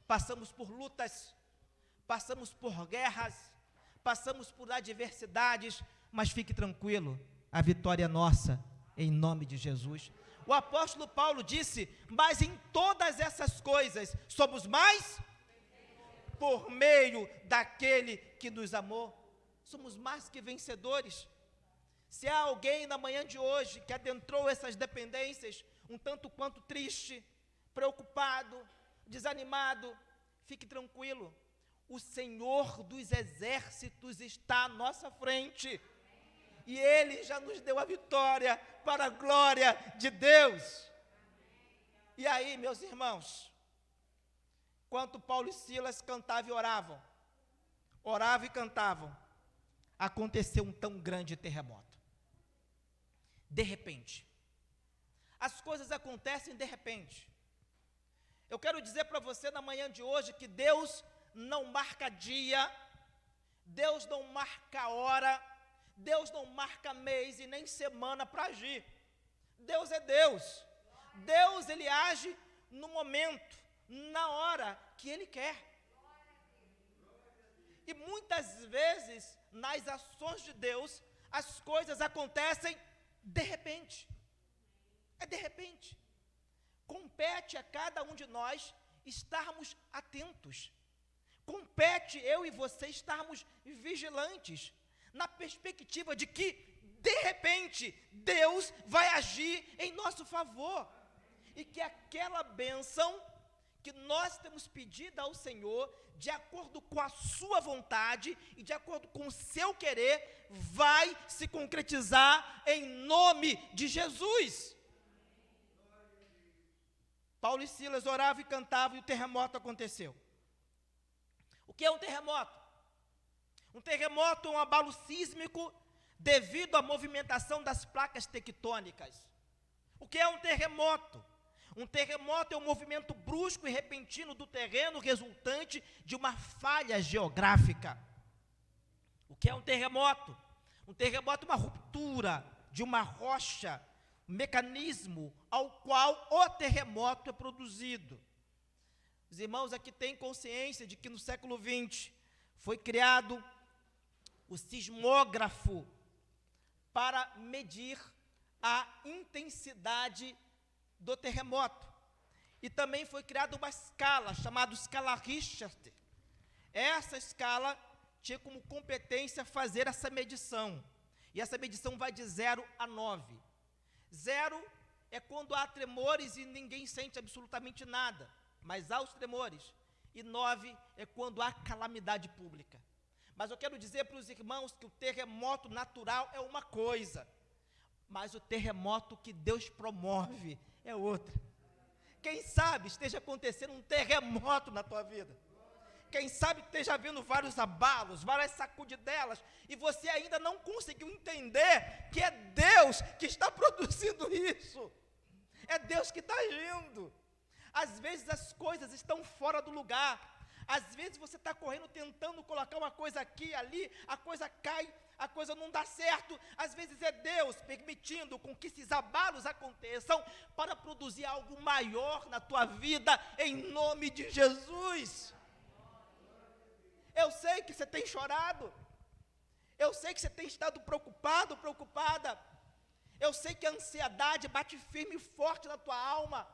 Passamos por lutas, passamos por guerras, passamos por adversidades, mas fique tranquilo, a vitória é nossa, em nome de Jesus. O apóstolo Paulo disse, mas em todas essas coisas, somos mais por meio daquele que nos amou. Somos mais que vencedores. Se há alguém na manhã de hoje que adentrou essas dependências, um tanto quanto triste, preocupado, desanimado, fique tranquilo, o Senhor dos exércitos está à nossa frente, e Ele já nos deu a vitória para a glória de Deus. E aí, meus irmãos, enquanto Paulo e Silas cantavam e oravam e cantavam, aconteceu um tão grande terremoto. De repente, as coisas acontecem de repente. Eu quero dizer para você na manhã de hoje que Deus não marca dia, Deus não marca hora, Deus não marca mês e nem semana para agir. Deus é Deus. Deus, Ele age no momento, na hora que Ele quer. E muitas vezes, nas ações de Deus, as coisas acontecem de repente. É de repente. Compete a cada um de nós estarmos atentos. Compete eu e você estarmos vigilantes, na perspectiva de que, de repente, Deus vai agir em nosso favor. E que aquela bênção que nós temos pedido ao Senhor, de acordo com a sua vontade e de acordo com o seu querer, vai se concretizar em nome de Jesus. Paulo e Silas oravam e cantavam e o terremoto aconteceu. O que é um terremoto? Um terremoto é um abalo sísmico devido à movimentação das placas tectônicas. O que é um terremoto? Um terremoto é um movimento brusco e repentino do terreno resultante de uma falha geográfica. O que é um terremoto? Um terremoto é uma ruptura de uma rocha, um mecanismo ao qual o terremoto é produzido. Os irmãos aqui têm consciência de que no século XX foi criado o sismógrafo para medir a intensidade do terremoto. E também foi criada uma escala, chamada escala Richter. Essa escala tinha como competência fazer essa medição. E essa medição vai de 0 a 9. 0 é quando há tremores e ninguém sente absolutamente nada, mas há os tremores. E 9 é quando há calamidade pública. Mas eu quero dizer para os irmãos que o terremoto natural é uma coisa, mas o terremoto que Deus promove é outro. Quem sabe esteja acontecendo um terremoto na tua vida. Quem sabe esteja havendo vários abalos, várias sacudidelas, e você ainda não conseguiu entender que é Deus que está produzindo isso. É Deus que está agindo. Às vezes as coisas estão fora do lugar. Às vezes você está correndo tentando colocar uma coisa aqui, ali, a coisa cai, a coisa não dá certo. Às vezes é Deus permitindo com que esses abalos aconteçam para produzir algo maior na tua vida, em nome de Jesus. Eu sei que você tem chorado. Eu sei que você tem estado preocupado, preocupada. Eu sei que a ansiedade bate firme e forte na tua alma.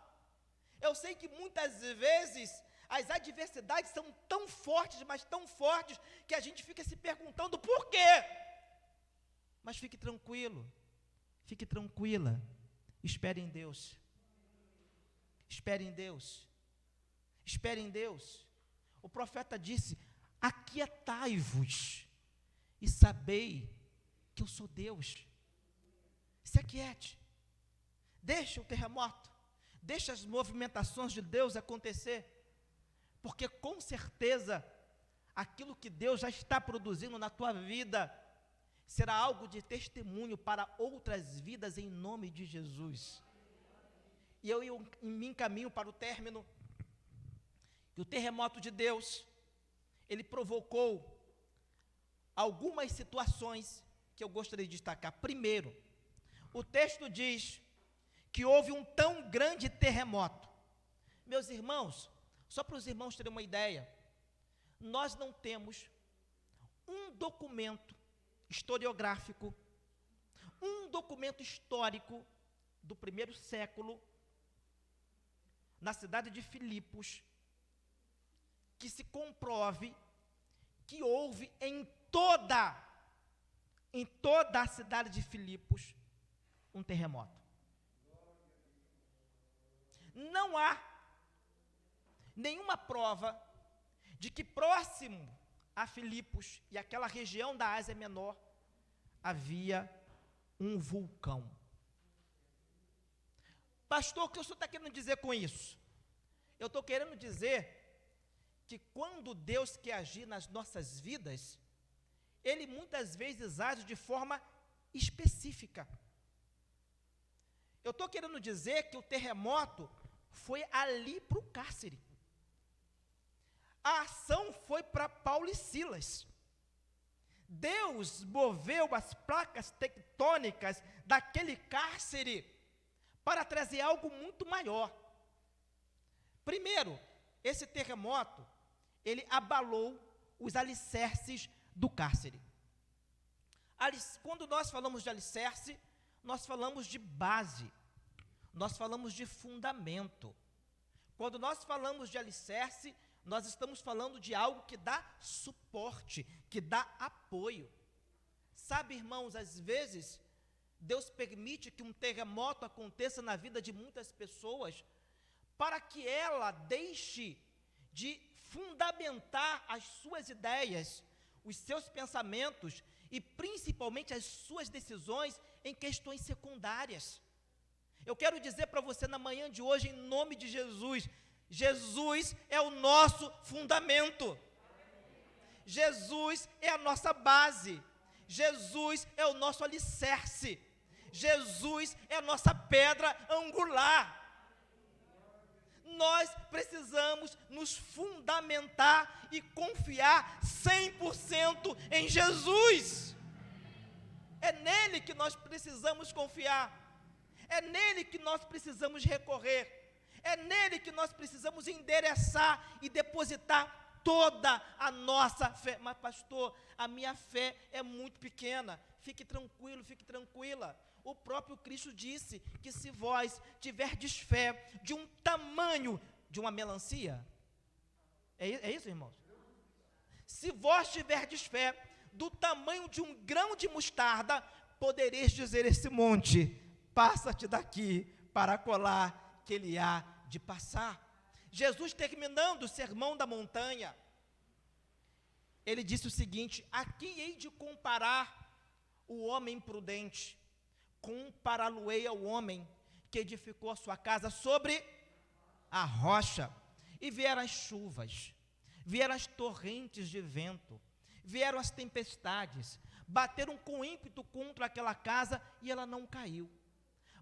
Eu sei que muitas vezes as adversidades são tão fortes, mas tão fortes, que a gente fica se perguntando por quê. Mas fique tranquilo, fique tranquila, espere em Deus. Espere em Deus. Espere em Deus. O profeta disse: aquietai-vos e sabei que eu sou Deus. Se aquiete, deixa o terremoto, deixa as movimentações de Deus acontecer, porque com certeza aquilo que Deus já está produzindo na tua vida será algo de testemunho para outras vidas em nome de Jesus. E eu me encaminho para o término. E o terremoto de Deus, ele provocou algumas situações que eu gostaria de destacar. Primeiro, o texto diz que houve um tão grande terremoto. Meus irmãos, só para os irmãos terem uma ideia, nós não temos um documento historiográfico, um documento histórico do primeiro século, na cidade de Filipos, que se comprove que houve em toda a cidade de Filipos um terremoto. Não há nenhuma prova de que próximo a Filipos e aquela região da Ásia Menor havia um vulcão. Pastor, o que o senhor está querendo dizer com isso? Eu estou querendo dizer que quando Deus quer agir nas nossas vidas, Ele muitas vezes age de forma específica. Eu estou querendo dizer que o terremoto foi ali para o cárcere. A ação foi para Paulo e Silas. Deus moveu as placas tectônicas daquele cárcere para trazer algo muito maior. Primeiro, esse terremoto, ele abalou os alicerces do cárcere. Quando nós falamos de alicerce, nós falamos de base, nós falamos de fundamento. Quando nós falamos de alicerce, nós estamos falando de algo que dá suporte, que dá apoio. Sabe, irmãos, às vezes, Deus permite que um terremoto aconteça na vida de muitas pessoas, para que ela deixe de fundamentar as suas ideias, os seus pensamentos e principalmente as suas decisões em questões secundárias. Eu quero dizer para você na manhã de hoje, em nome de Jesus, Jesus é o nosso fundamento. Jesus é a nossa base. Jesus é o nosso alicerce. Jesus é a nossa pedra angular. Nós precisamos nos fundamentar e confiar 100% em Jesus. É nele que nós precisamos confiar. É nele que nós precisamos recorrer. É nele que nós precisamos endereçar e depositar toda a nossa fé. Mas, pastor, a minha fé é muito pequena. Fique tranquilo, fique tranquila. O próprio Cristo disse que se vós tiverdes fé de um tamanho de uma melancia, é isso, irmãos? Se vós tiverdes fé do tamanho de um grão de mostarda, podereis dizer esse monte, passa-te daqui para colar, que ele há de passar. Jesus, terminando o sermão da montanha, ele disse o seguinte: a quem hei de comparar o homem prudente? compará-lo-ei ao homem que edificou a sua casa sobre a rocha. E vieram as chuvas, vieram as torrentes de vento, vieram as tempestades, bateram com ímpeto contra aquela casa e ela não caiu.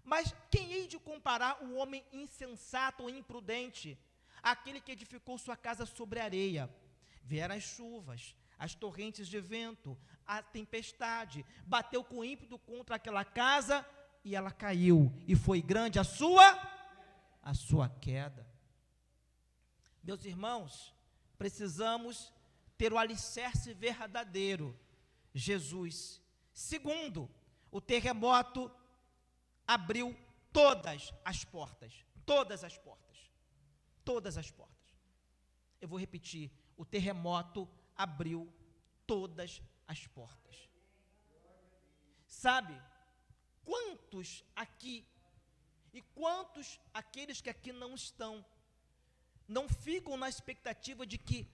Mas quem hei de comparar o homem insensato ou imprudente? Aquele que edificou sua casa sobre areia. Vieram as chuvas, as torrentes de vento, a tempestade, bateu com ímpeto contra aquela casa e ela caiu, e foi grande a sua queda. Meus irmãos, precisamos ter o alicerce verdadeiro, Jesus. Segundo, o terremoto abriu todas as portas, todas as portas, todas as portas. Eu vou repetir, o terremoto abriu todas as portas. Sabe, quantos aqui, e quantos aqueles que aqui não estão, não ficam na expectativa de que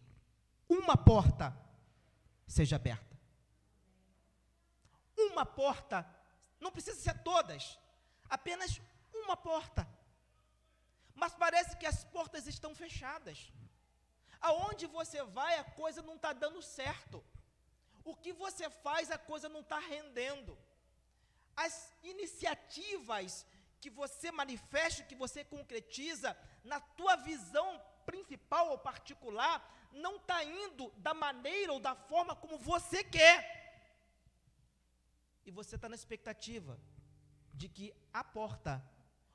uma porta seja aberta? Uma porta, não precisa ser todas, apenas uma porta. Mas parece que as portas estão fechadas. Aonde você vai, a coisa não está dando certo. O que você faz, a coisa não está rendendo. As iniciativas que você manifesta, que você concretiza, na tua visão principal ou particular, não está indo da maneira ou da forma como você quer. E você está na expectativa de que a porta,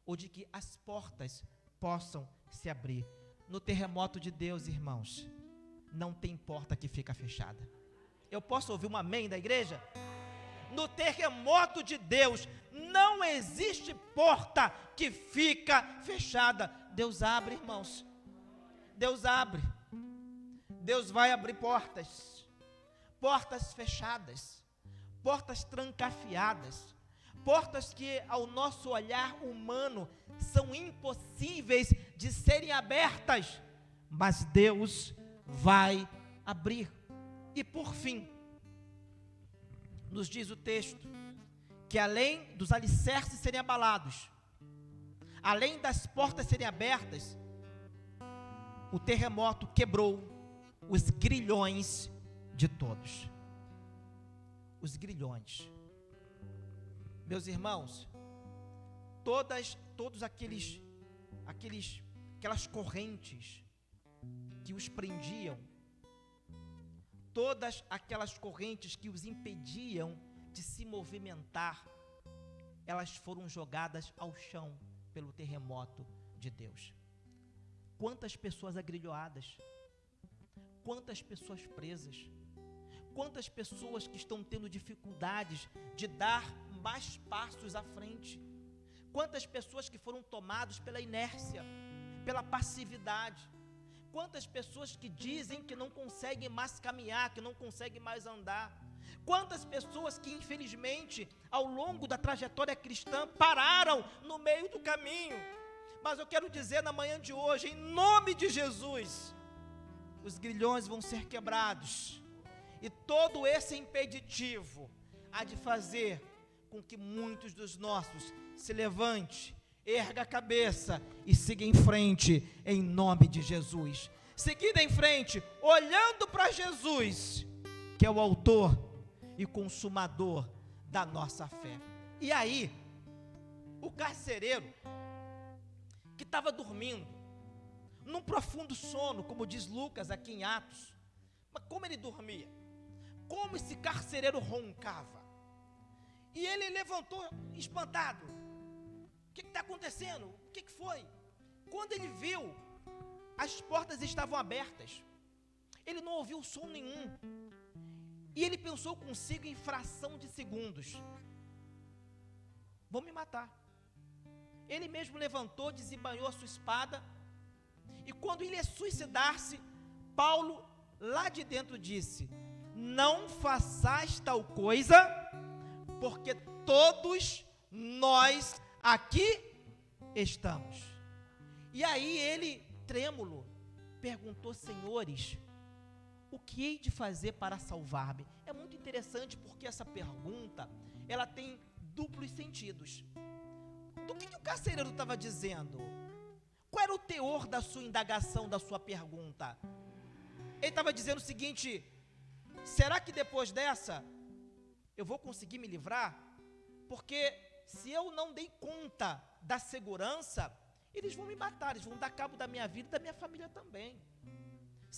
ou de que as portas possam se abrir. No terremoto de Deus, irmãos, não tem porta que fica fechada. Eu posso ouvir um amém da igreja? No terremoto de Deus, não existe porta que fica fechada. Deus abre, irmãos. Deus abre. Deus vai abrir portas. Portas fechadas. Portas trancafiadas. Portas que ao nosso olhar humano são impossíveis de serem abertas. Mas Deus vai abrir. E por fim, nos diz o texto, que além dos alicerces serem abalados, além das portas serem abertas, o terremoto quebrou os grilhões de todos. Os grilhões. Meus irmãos, todos aquelas correntes que os prendiam, todas aquelas correntes que os impediam de se movimentar, elas foram jogadas ao chão pelo terremoto de Deus. Quantas pessoas agrilhoadas, quantas pessoas presas, quantas pessoas que estão tendo dificuldades de dar mais passos à frente, quantas pessoas que foram tomadas pela inércia, pela passividade, quantas pessoas que dizem que não conseguem mais caminhar, que não conseguem mais andar, quantas pessoas que infelizmente ao longo da trajetória cristã pararam no meio do caminho. Mas eu quero dizer na manhã de hoje, em nome de Jesus, os grilhões vão ser quebrados, e todo esse impeditivo há de fazer com que muitos dos nossos se levante, erga a cabeça e siga em frente, em nome de Jesus. Seguindo em frente, olhando para Jesus, que é o autor e consumador da nossa fé. E aí, o carcereiro, que estava dormindo, num profundo sono, como diz Lucas aqui em Atos, mas como ele dormia? Como esse carcereiro roncava? E ele levantou espantado. O que está acontecendo? O que foi? Quando ele viu, as portas estavam abertas. Ele não ouviu som nenhum. E ele pensou consigo em fração de segundos: vão me matar. Ele mesmo levantou, desembainhou a sua espada. E quando ele ia suicidar-se, Paulo, lá de dentro, disse: não façais tal coisa, porque todos nós aqui estamos. E aí ele, trêmulo, perguntou: senhores, o que hei de fazer para salvar-me? É muito interessante porque essa pergunta, ela tem duplos sentidos. Do que o carcereiro estava dizendo? Qual era o teor da sua indagação, da sua pergunta? Ele estava dizendo o seguinte: será que depois dessa eu vou conseguir me livrar? Porque se eu não dei conta da segurança, eles vão me matar, eles vão dar cabo da minha vida e da minha família também.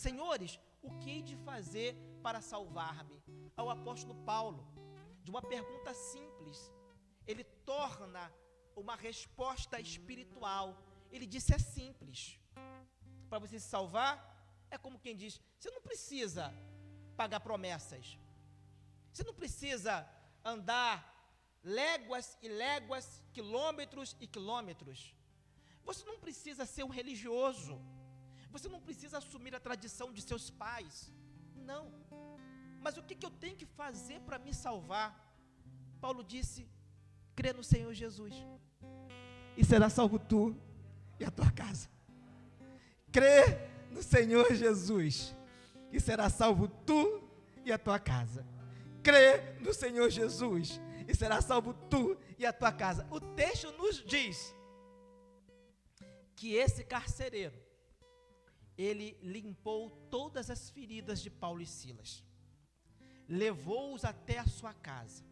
Senhores, o que hei de fazer para salvar-me? Ao apóstolo Paulo, de uma pergunta simples, ele torna uma resposta espiritual. Ele disse: é simples. Para você se salvar, é como quem diz: você não precisa pagar promessas, você não precisa andar léguas e léguas, quilômetros e quilômetros, você não precisa ser um religioso, você não precisa assumir a tradição de seus pais, não. Mas o que eu tenho que fazer para me salvar? Paulo disse: crê no Senhor Jesus, e será salvo tu e a tua casa. Crê no Senhor Jesus, e será salvo tu e a tua casa. Crê no Senhor Jesus, e será salvo tu e a tua casa. O texto nos diz que esse carcereiro, ele limpou todas as feridas de Paulo e Silas, levou-os até a sua casa,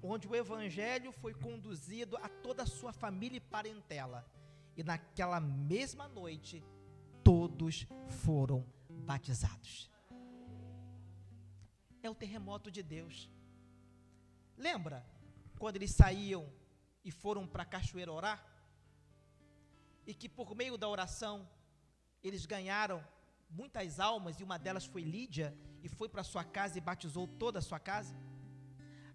onde o evangelho foi conduzido a toda a sua família e parentela, e naquela mesma noite, todos foram batizados. É o terremoto de Deus. Lembra quando eles saíam e foram para a cachoeira orar? E que por meio da oração, eles ganharam muitas almas, e uma delas foi Lídia, e foi para sua casa e batizou toda a sua casa?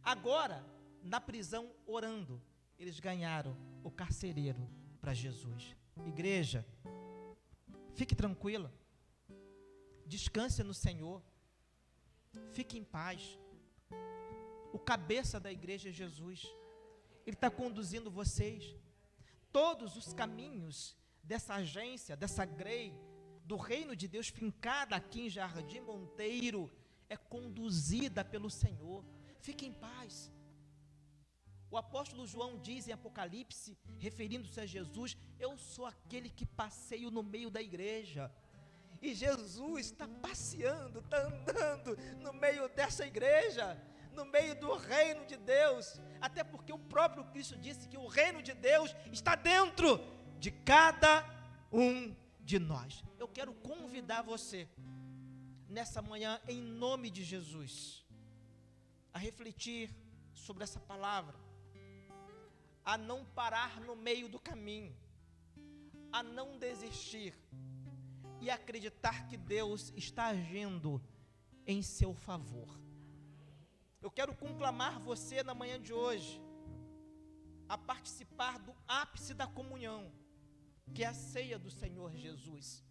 Agora, na prisão orando, eles ganharam o carcereiro para Jesus. Igreja, fique tranquila, descanse no Senhor, fique em paz. O cabeça da igreja é Jesus, Ele está conduzindo vocês. Todos os caminhos dessa agência, dessa GREI, do reino de Deus fincada aqui em Jardim Monteiro, é conduzida pelo Senhor. Fique em paz. O apóstolo João diz em Apocalipse, referindo-se a Jesus: eu sou aquele que passeio no meio da igreja. E Jesus está passeando, está andando no meio dessa igreja, no meio do reino de Deus, até porque o próprio Cristo disse que o reino de Deus está dentro de cada um de nós. Eu quero convidar você, nessa manhã, em nome de Jesus, a refletir sobre essa palavra, a não parar no meio do caminho, a não desistir e acreditar que Deus está agindo em seu favor. Eu quero conclamar você na manhã de hoje a participar do ápice da comunhão, que é a ceia do Senhor Jesus.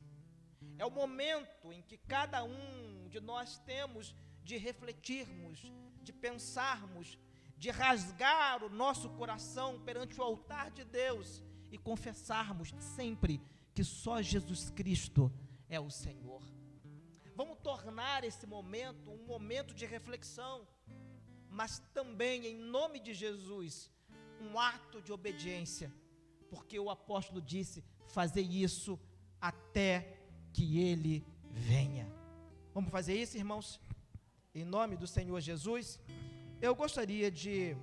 É o momento em que cada um de nós temos de refletirmos, de pensarmos, de rasgar o nosso coração perante o altar de Deus e confessarmos sempre que só Jesus Cristo é o Senhor. Vamos tornar esse momento um momento de reflexão, mas também, em nome de Jesus, um ato de obediência, porque o apóstolo disse: fazer isso até que Ele venha. Vamos fazer isso, irmãos? Em nome do Senhor Jesus. Eu gostaria de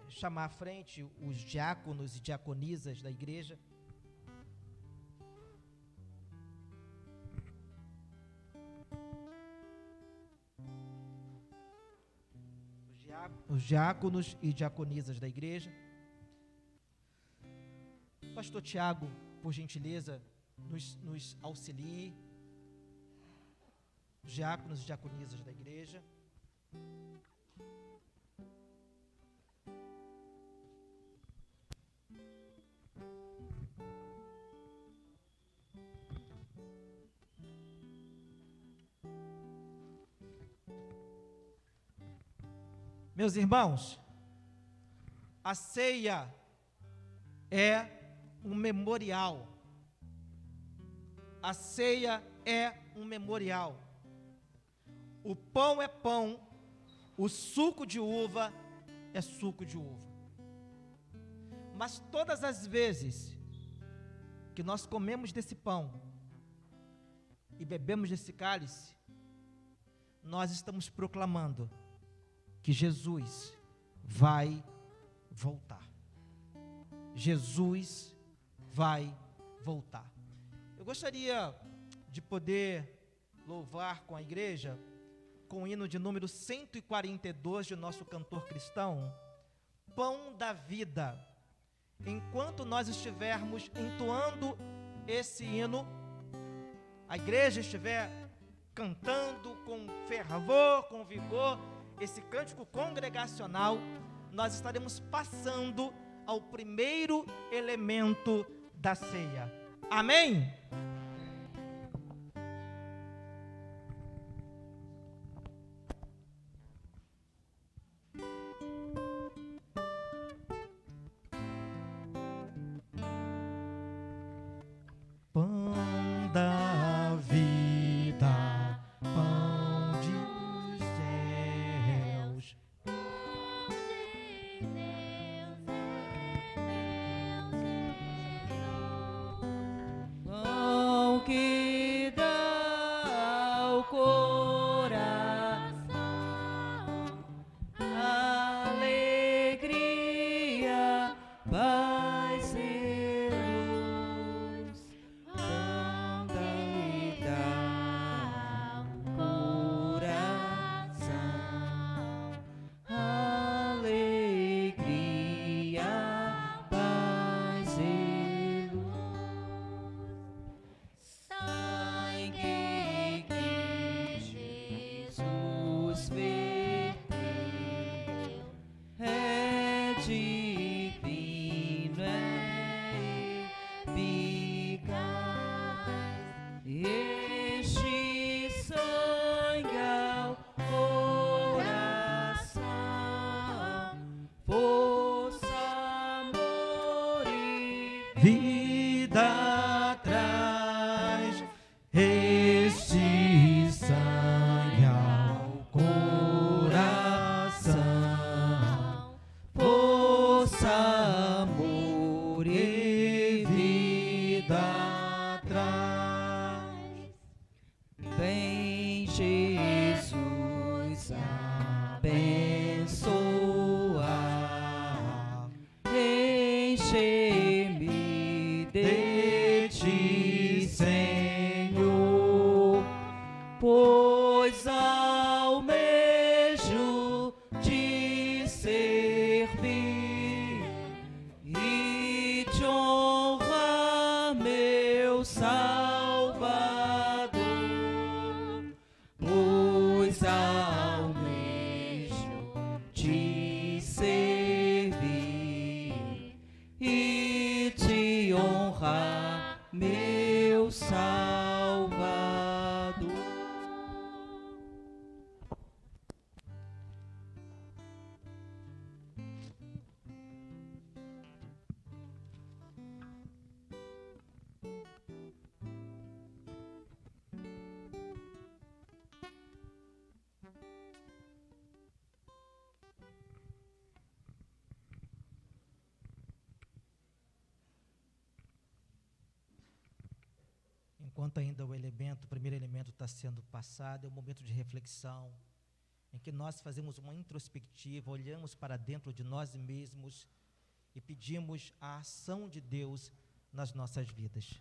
chamar à frente os diáconos e diaconisas da igreja. Os diáconos e diaconisas da igreja. Pastor Tiago, por gentileza, nos auxilie. Os diáconos e diaconisas da igreja. Meus irmãos, a ceia é um memorial. A ceia é um memorial. O pão é pão, o suco de uva é suco de uva. Mas todas as vezes que nós comemos desse pão e bebemos desse cálice, nós estamos proclamando que Jesus vai voltar. Jesus vai voltar. Eu gostaria de poder louvar com a igreja com o hino de número 142 de nosso cantor cristão, Pão da Vida. Enquanto nós estivermos entoando esse hino, a igreja estiver cantando com fervor, com vigor, esse cântico congregacional, nós estaremos passando ao primeiro elemento da ceia. Amém? Pão da vida, pão dos céus, Pão que dá ao coração alegria, paz e luz. Pão que dá ao coração alegria, paz e luz. Sangue que Jesus verteu é divino, é eficaz. Este sangue ao coração, força, amor e vida traz. Este sangue ao coração, força, amor e e vida traz. Vem, Jesus, abençoar, enche-me de ti, Senhor, pois almejo te servir e te honrar, meu Salvador, pois almejo te servir e te honrar, meu Salvador. Enquanto ainda o primeiro elemento está sendo passado, é um momento de reflexão, em que nós fazemos uma introspectiva, olhamos para dentro de nós mesmos e pedimos a ação de Deus nas nossas vidas.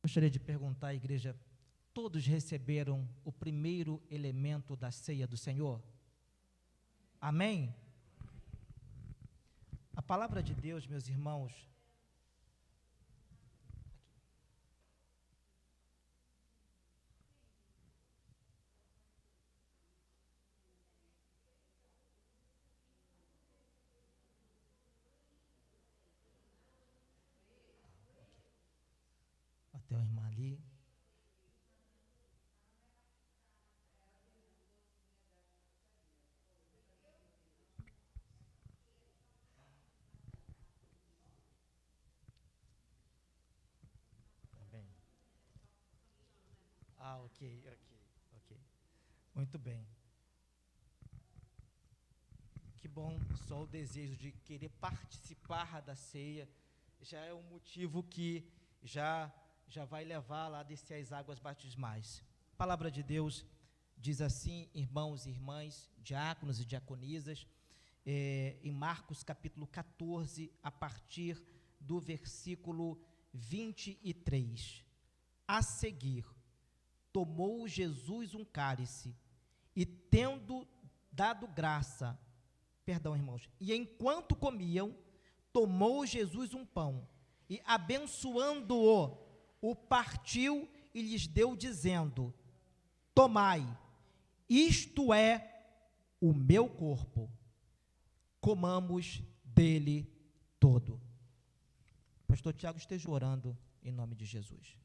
Gostaria de perguntar à igreja: todos receberam o primeiro elemento da ceia do Senhor? Amém? A palavra de Deus, meus irmãos, até a irmã ali. Ok. Muito bem. Que bom, só o desejo de querer participar da ceia já é um motivo que já vai levar lá a descer as águas batismais. A palavra de Deus diz assim, irmãos e irmãs, diáconos e diaconisas, em Marcos capítulo 14, a partir do versículo 23. A seguir, tomou Jesus um cálice e tendo dado graça, irmãos, e enquanto comiam, tomou Jesus um pão e abençoando-o, o partiu e lhes deu dizendo: tomai, isto é o meu corpo, comamos dele todo. Pastor Tiago esteja orando em nome de Jesus.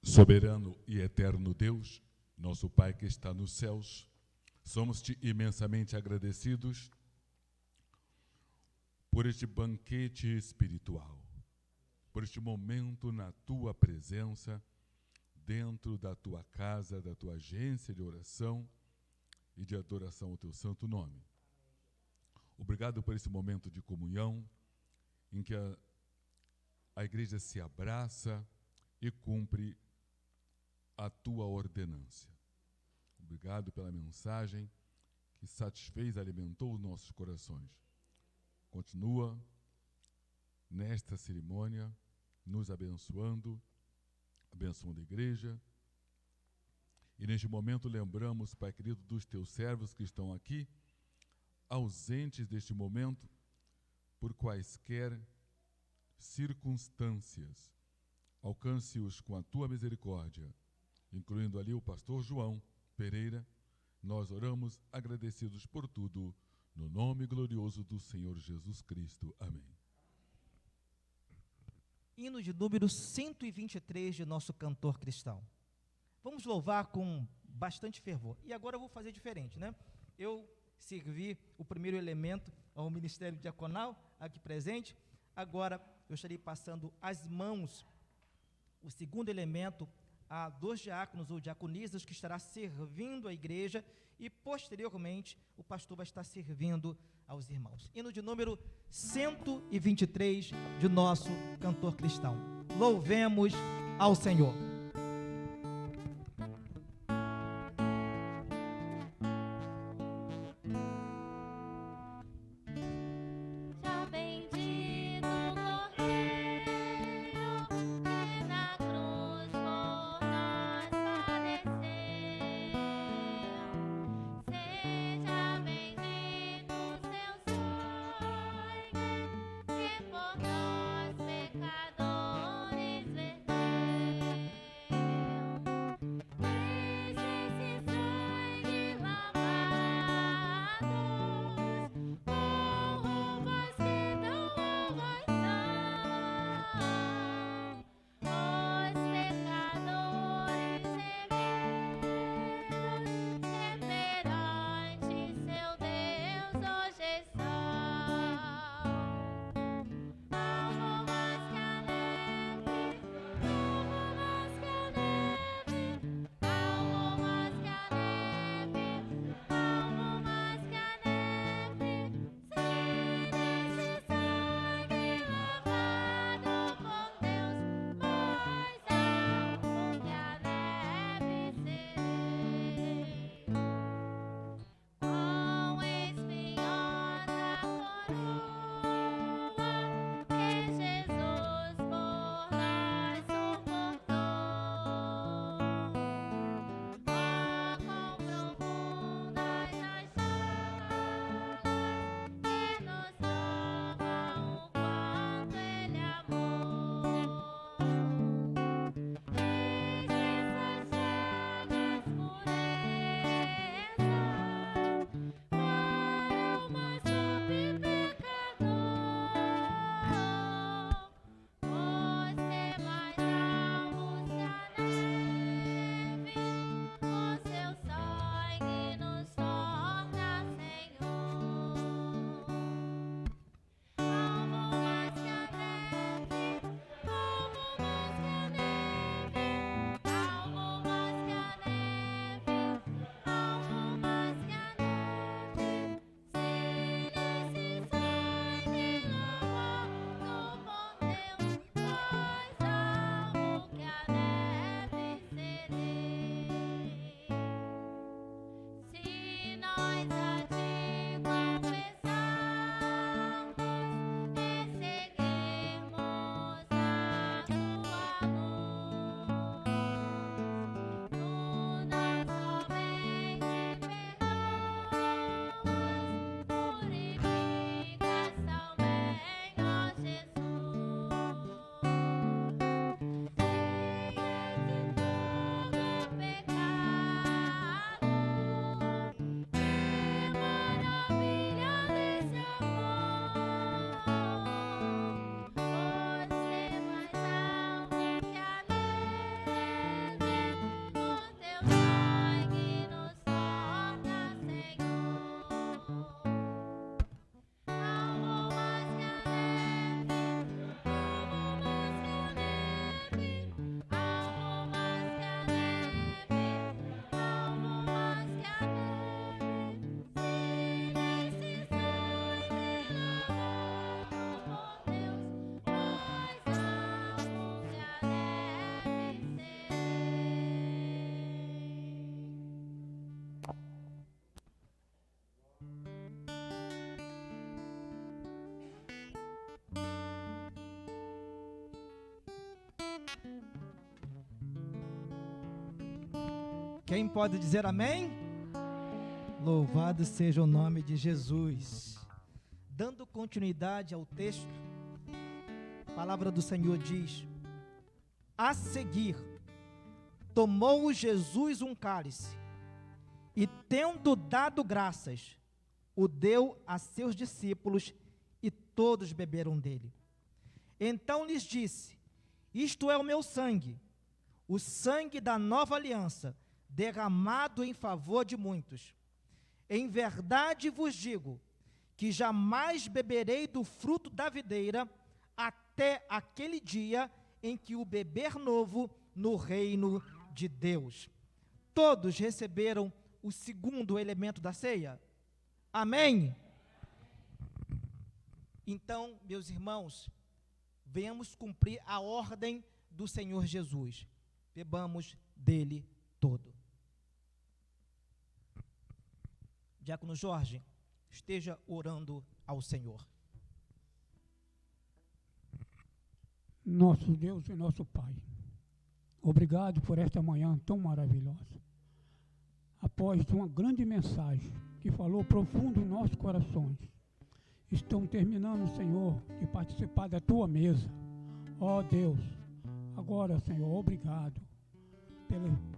Soberano e eterno Deus, nosso Pai que está nos céus, somos-te imensamente agradecidos por este banquete espiritual, por este momento na tua presença, dentro da tua casa, da tua agência de oração e de adoração ao teu santo nome. Obrigado por esse momento de comunhão em que a igreja se abraça e cumpre a tua ordenância. Obrigado pela mensagem que satisfez e alimentou os nossos corações. Continua nesta cerimônia nos abençoando, abençoando a igreja. E neste momento lembramos, Pai querido, dos teus servos que estão aqui, ausentes deste momento, por quaisquer circunstâncias. Alcance-os com a tua misericórdia, incluindo ali o pastor João Pereira. Nós oramos agradecidos por tudo, no nome glorioso do Senhor Jesus Cristo. Amém. Hino de número 123 de nosso cantor cristão. Vamos louvar com bastante fervor. E agora eu vou fazer diferente, né? Eu servi o primeiro elemento ao ministério diaconal aqui presente. Agora eu estarei passando as mãos, o segundo elemento, a 2 diáconos ou diaconisas que estará servindo a igreja e, posteriormente, o pastor vai estar servindo aos irmãos. Hino de número 123 de nosso cantor cristão. Louvemos ao Senhor. Quem pode dizer amém? Louvado seja o nome de Jesus. Dando continuidade ao texto, a palavra do Senhor diz: a seguir, tomou Jesus um cálice, e tendo dado graças, o deu a seus discípulos, e todos beberam dele. Então lhes disse: isto é o meu sangue, o sangue da nova aliança, derramado em favor de muitos. Em verdade vos digo, que jamais beberei do fruto da videira, até aquele dia em que o beber novo no reino de Deus. Todos receberam o segundo elemento da ceia? Amém? Então, meus irmãos, venhamos cumprir a ordem do Senhor Jesus. Bebamos dele todo. Diácono Jorge, esteja orando ao Senhor. Nosso Deus e nosso Pai, obrigado por esta manhã tão maravilhosa. Após uma grande mensagem que falou profundo em nossos corações, estamos terminando, Senhor, de participar da Tua mesa. Ó Deus, agora, Senhor, obrigado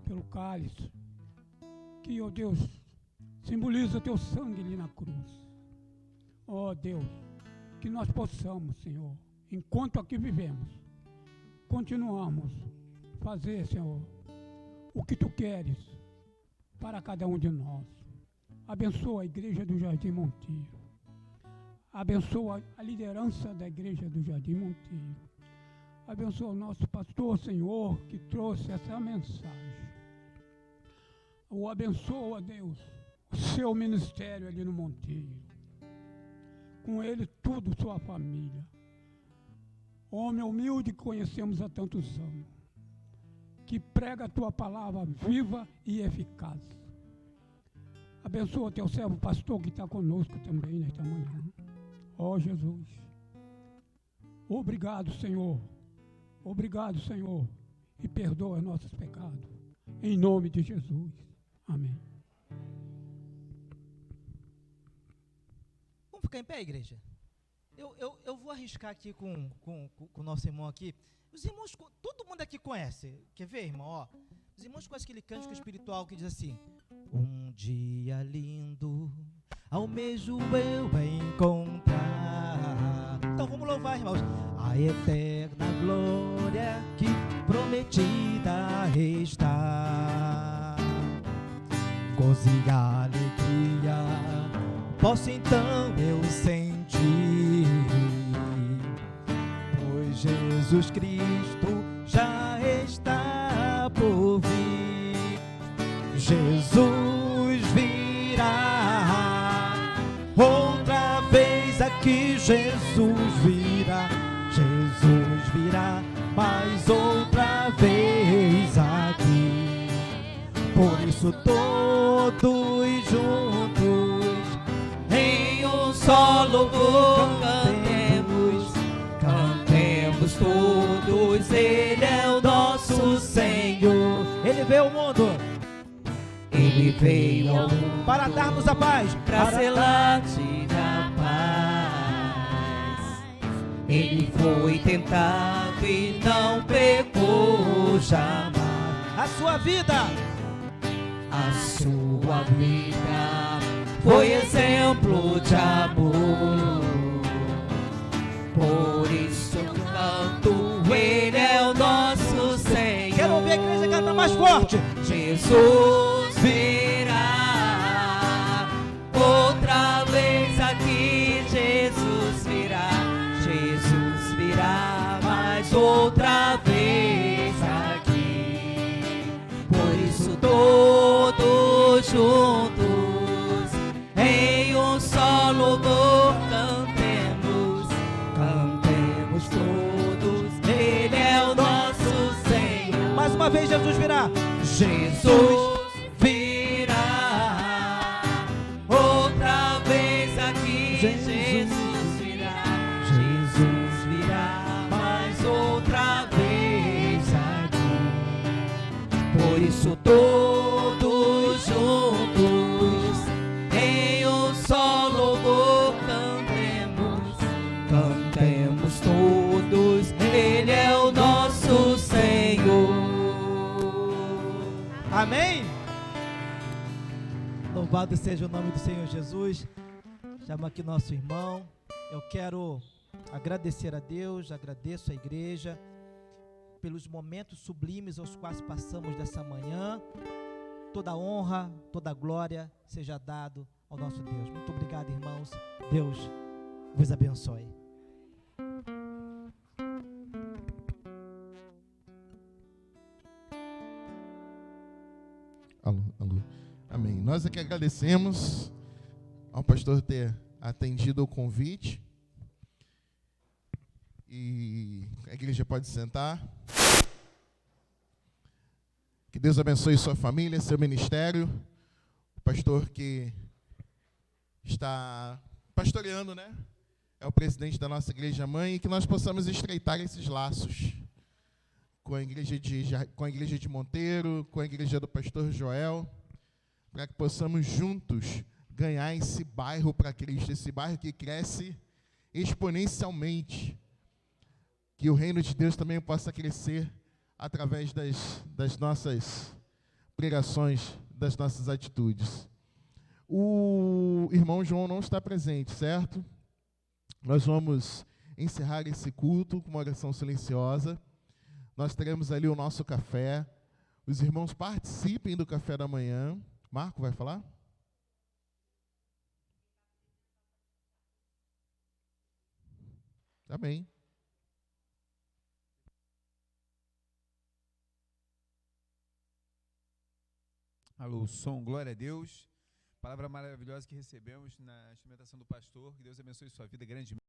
pelo cálice, que, ó Deus, simboliza Teu sangue ali na cruz. Ó Deus, que nós possamos, Senhor, enquanto aqui vivemos, continuamos fazer, Senhor, o que Tu queres para cada um de nós. Abençoa a igreja do Jardim Montijo. Abençoa a liderança da igreja do Jardim Montijo. Abençoa o nosso pastor, Senhor, que trouxe essa mensagem. O abençoa, Deus, o seu ministério ali no Montijo. Com ele tudo, sua família. Homem humilde que conhecemos há tantos anos, que prega a Tua palavra viva e eficaz. Abençoa Teu servo pastor que está conosco também nesta manhã. Ó Jesus, obrigado, Senhor. Obrigado, Senhor, e perdoa nossos pecados. Em nome de Jesus. Amém. Vamos ficar em pé, igreja? Eu vou arriscar aqui com o nosso irmão aqui. Os irmãos, todo mundo aqui conhece. Quer ver, irmão? Ó, os irmãos conhecem aquele cântico espiritual que diz assim: um dia lindo, almejo eu encontrar. Então vamos louvar, irmãos. A eterna glória que prometida está. Gozo e alegria posso então eu sentir, pois Jesus Cristo já está por vir. Jesus virá outra vez aqui, Jesus virá. Jesus virá mais outra vez aqui. Por isso todos juntos em um só louvor cantemos todos. Ele é o nosso Senhor. Ele veio ao mundo. Ele veio ao mundo para dar-nos a paz, para selar-te a paz. Ele foi tentado e não pecou jamais. A sua vida foi exemplo de amor. Por isso eu canto, Ele é o nosso Senhor. Quero ouvir a igreja cantar mais forte. Jesus virá outra vez aqui. Jesus virá. Jesus virá mais outra vez aqui. Por isso todos juntos em um só louvor cantemos todos. Ele é o nosso Senhor. Mais uma vez Jesus virá. Jesus virá outra vez aqui. Jesus virá. Jesus virá mais outra vez aqui. Por isso todos Amém? Louvado seja o nome do Senhor Jesus. Chama aqui nosso irmão. Eu quero agradecer a Deus, agradeço a igreja pelos momentos sublimes aos quais passamos dessa manhã. Toda honra, toda glória seja dado ao nosso Deus. Muito obrigado, irmãos. Deus vos abençoe. Alô, alô. Amém. Nós é que agradecemos ao pastor ter atendido o convite. E a igreja pode sentar. Que Deus abençoe sua família, seu ministério. O pastor que está pastoreando, né? É o presidente da nossa igreja mãe, e que nós possamos estreitar esses laços com a igreja de Monteiro, com a igreja do pastor Joel, para que possamos juntos ganhar esse bairro para Cristo, esse bairro que cresce exponencialmente. Que o reino de Deus também possa crescer através das nossas pregações, das nossas atitudes. O irmão João não está presente, certo? Nós vamos encerrar esse culto com uma oração silenciosa. Nós teremos ali o nosso café. Os irmãos participem do café da manhã. Marco vai falar? Tá bem. Alô, som, glória a Deus. Palavra maravilhosa que recebemos na instrumentação do pastor. Que Deus abençoe sua vida grandemente.